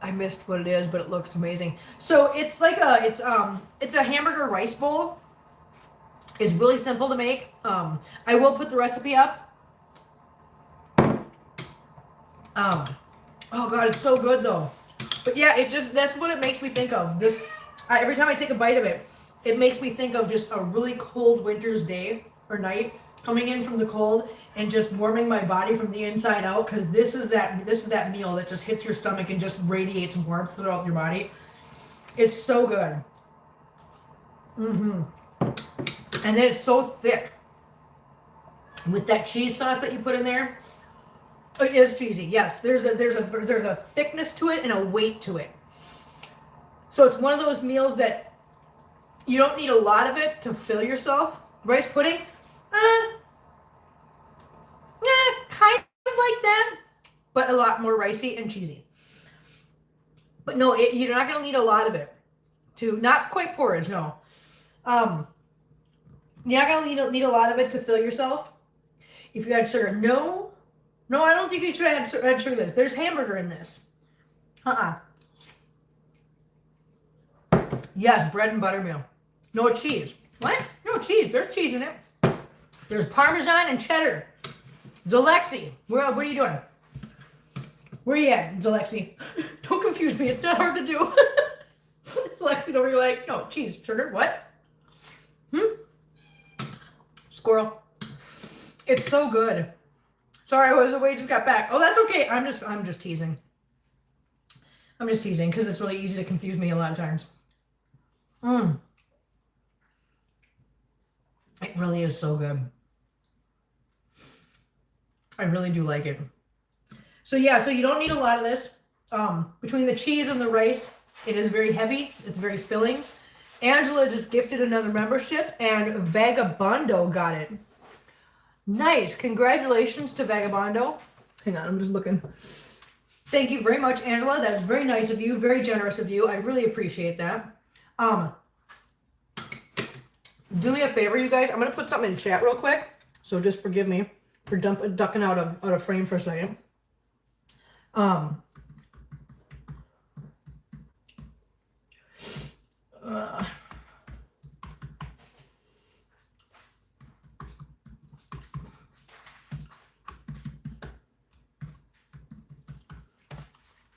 I missed what it is, but it looks amazing. So it's like it's a hamburger rice bowl. It's really simple to make. I will put the recipe up. Oh God, it's so good though. But yeah, that's what it makes me think of. Every time I take a bite of it, it makes me think of just a really cold winter's day or night, coming in from the cold and just warming my body from the inside out, because this is that meal that just hits your stomach and just radiates warmth throughout your body. It's so good. And then it's so thick with that cheese sauce that you put in there. It is cheesy, yes. There's a thickness to it and a weight to it. So it's one of those meals that you don't need a lot of it to fill yourself. Rice pudding, kind of like that, but a lot more ricey and cheesy. But no, you're not going to need a lot of it. Not quite porridge, no. You're not going to need a lot of it to fill yourself. If you add sugar, no, I don't think you should add sugar to this. There's hamburger in this. Yes, bread and buttermilk. No cheese. What? No cheese. There's cheese in it. There's Parmesan and cheddar. Zalexi, what are you doing? Where are you at, Zalexi? Don't confuse me. It's not hard to do. Zalexi over here like, no, cheese, sugar, what? Squirrel. It's so good. Sorry, I was away, just got back. Oh, that's okay. I'm just teasing. I'm just teasing because it's really easy to confuse me a lot of times. It really is so good. I really do like it. So yeah, so you don't need a lot of this. Between the cheese and the rice, it is very heavy. It's very filling. Angela just gifted another membership, and Vagabondo got it. Nice. Congratulations to Vagabondo. Hang on, I'm just looking. Thank you very much, Angela. That's very nice of you. Very generous of you. I really appreciate that. Do me a favor, you guys. I'm going to put something in chat real quick. So just forgive me for ducking out of frame for a second.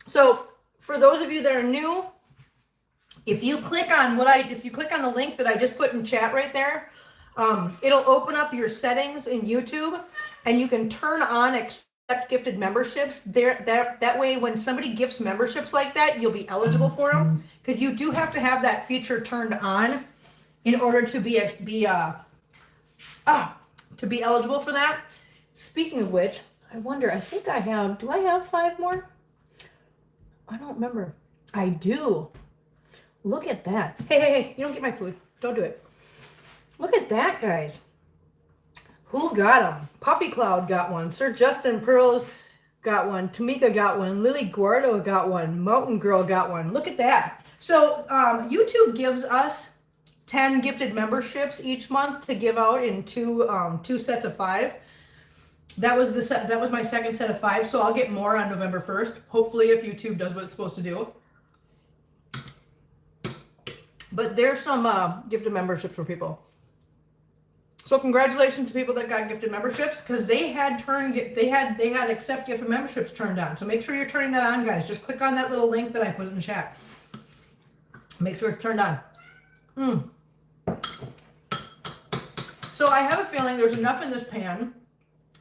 So for those of you that are new, if you click on the link that I just put in chat right there, it'll open up your settings in YouTube, and you can turn on accept gifted memberships. That way, when somebody gifts memberships like that, you'll be eligible for them, because you do have to have that feature turned on in order to be eligible for that. Speaking of which, I wonder. I think I have. Do I have 5 more? I don't remember. I do. Look at that. Hey, you don't get my food. Don't do it. Look at that, guys. Who got them? Puffy Cloud got one. Sir Justin Pearls got one. Tamika got one. Lily Guardo got one. Mountain Girl got one. Look at that. So YouTube gives us 10 gifted memberships each month to give out in two sets of 5. That was my second set of 5, so I'll get more on November 1st. Hopefully, if YouTube does what it's supposed to do. But there's some gifted memberships for people. So congratulations to people that got gifted memberships, because they had accept gifted memberships turned on. So make sure you're turning that on, guys. Just click on that little link that I put in the chat. Make sure it's turned on. So I have a feeling there's enough in this pan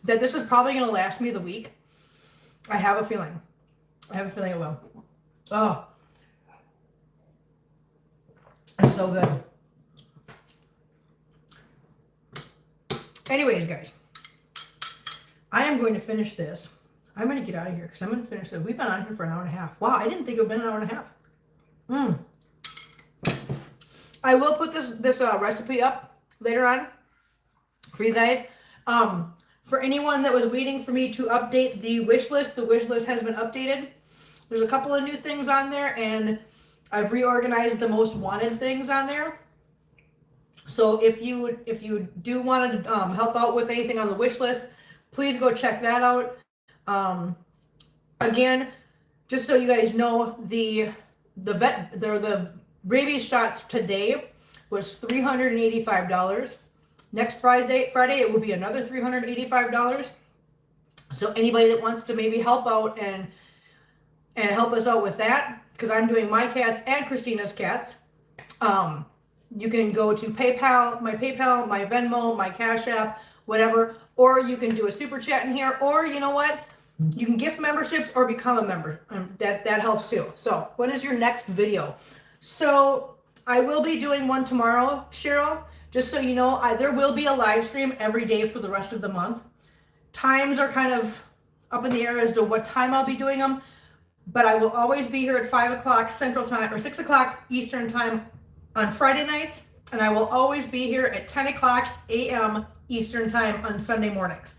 that this is probably going to last me the week. I have a feeling. It will. Oh. It's so good. Anyways, guys, I am going to finish this. I'm going to get out of here because I'm going to finish it. We've been on here for an hour and a half. Wow, I didn't think it would have been an hour and a half. I will put this recipe up later on for you guys. For anyone that was waiting for me to update the wish list has been updated. There's a couple of new things on there, and I've reorganized the most wanted things on there. So if you do want to help out with anything on the wish list, please go check that out. Again, just so you guys know, the rabies shots today was $385. Next Friday it will be another $385. So anybody that wants to maybe help out and help us out with that, because I'm doing my cats and Christina's cats, you can go to PayPal, my Venmo, my Cash App, whatever, or you can do a super chat in here, or you know what? You can gift memberships or become a member. That helps too. So when is your next video? So I will be doing one tomorrow, Cheryl. Just so you know, there will be a live stream every day for the rest of the month. Times are kind of up in the air as to what time I'll be doing them, but I will always be here at 5 o'clock Central Time or 6 o'clock Eastern Time on Friday nights, and I will always be here at 10 o'clock a.m. Eastern Time on Sunday mornings.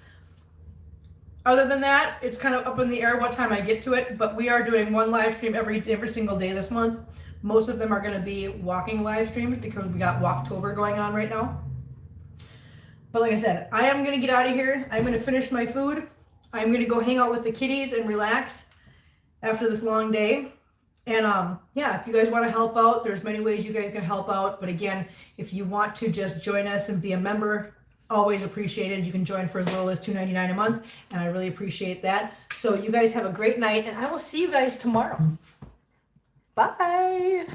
Other than that, it's kind of up in the air what time I get to it, but we are doing one live stream every single day this month. Most of them are going to be walking live streams because we got Walktober going on right now. But like I said, I am going to get out of here. I'm going to finish my food. I'm going to go hang out with the kitties and relax after this long day. And yeah, if you guys want to help out, there's many ways you guys can help out. But again, if you want to just join us and be a member, always appreciated. You can join for as little as $2.99 a month, and I really appreciate that. So you guys have a great night, and I will see you guys tomorrow. Bye.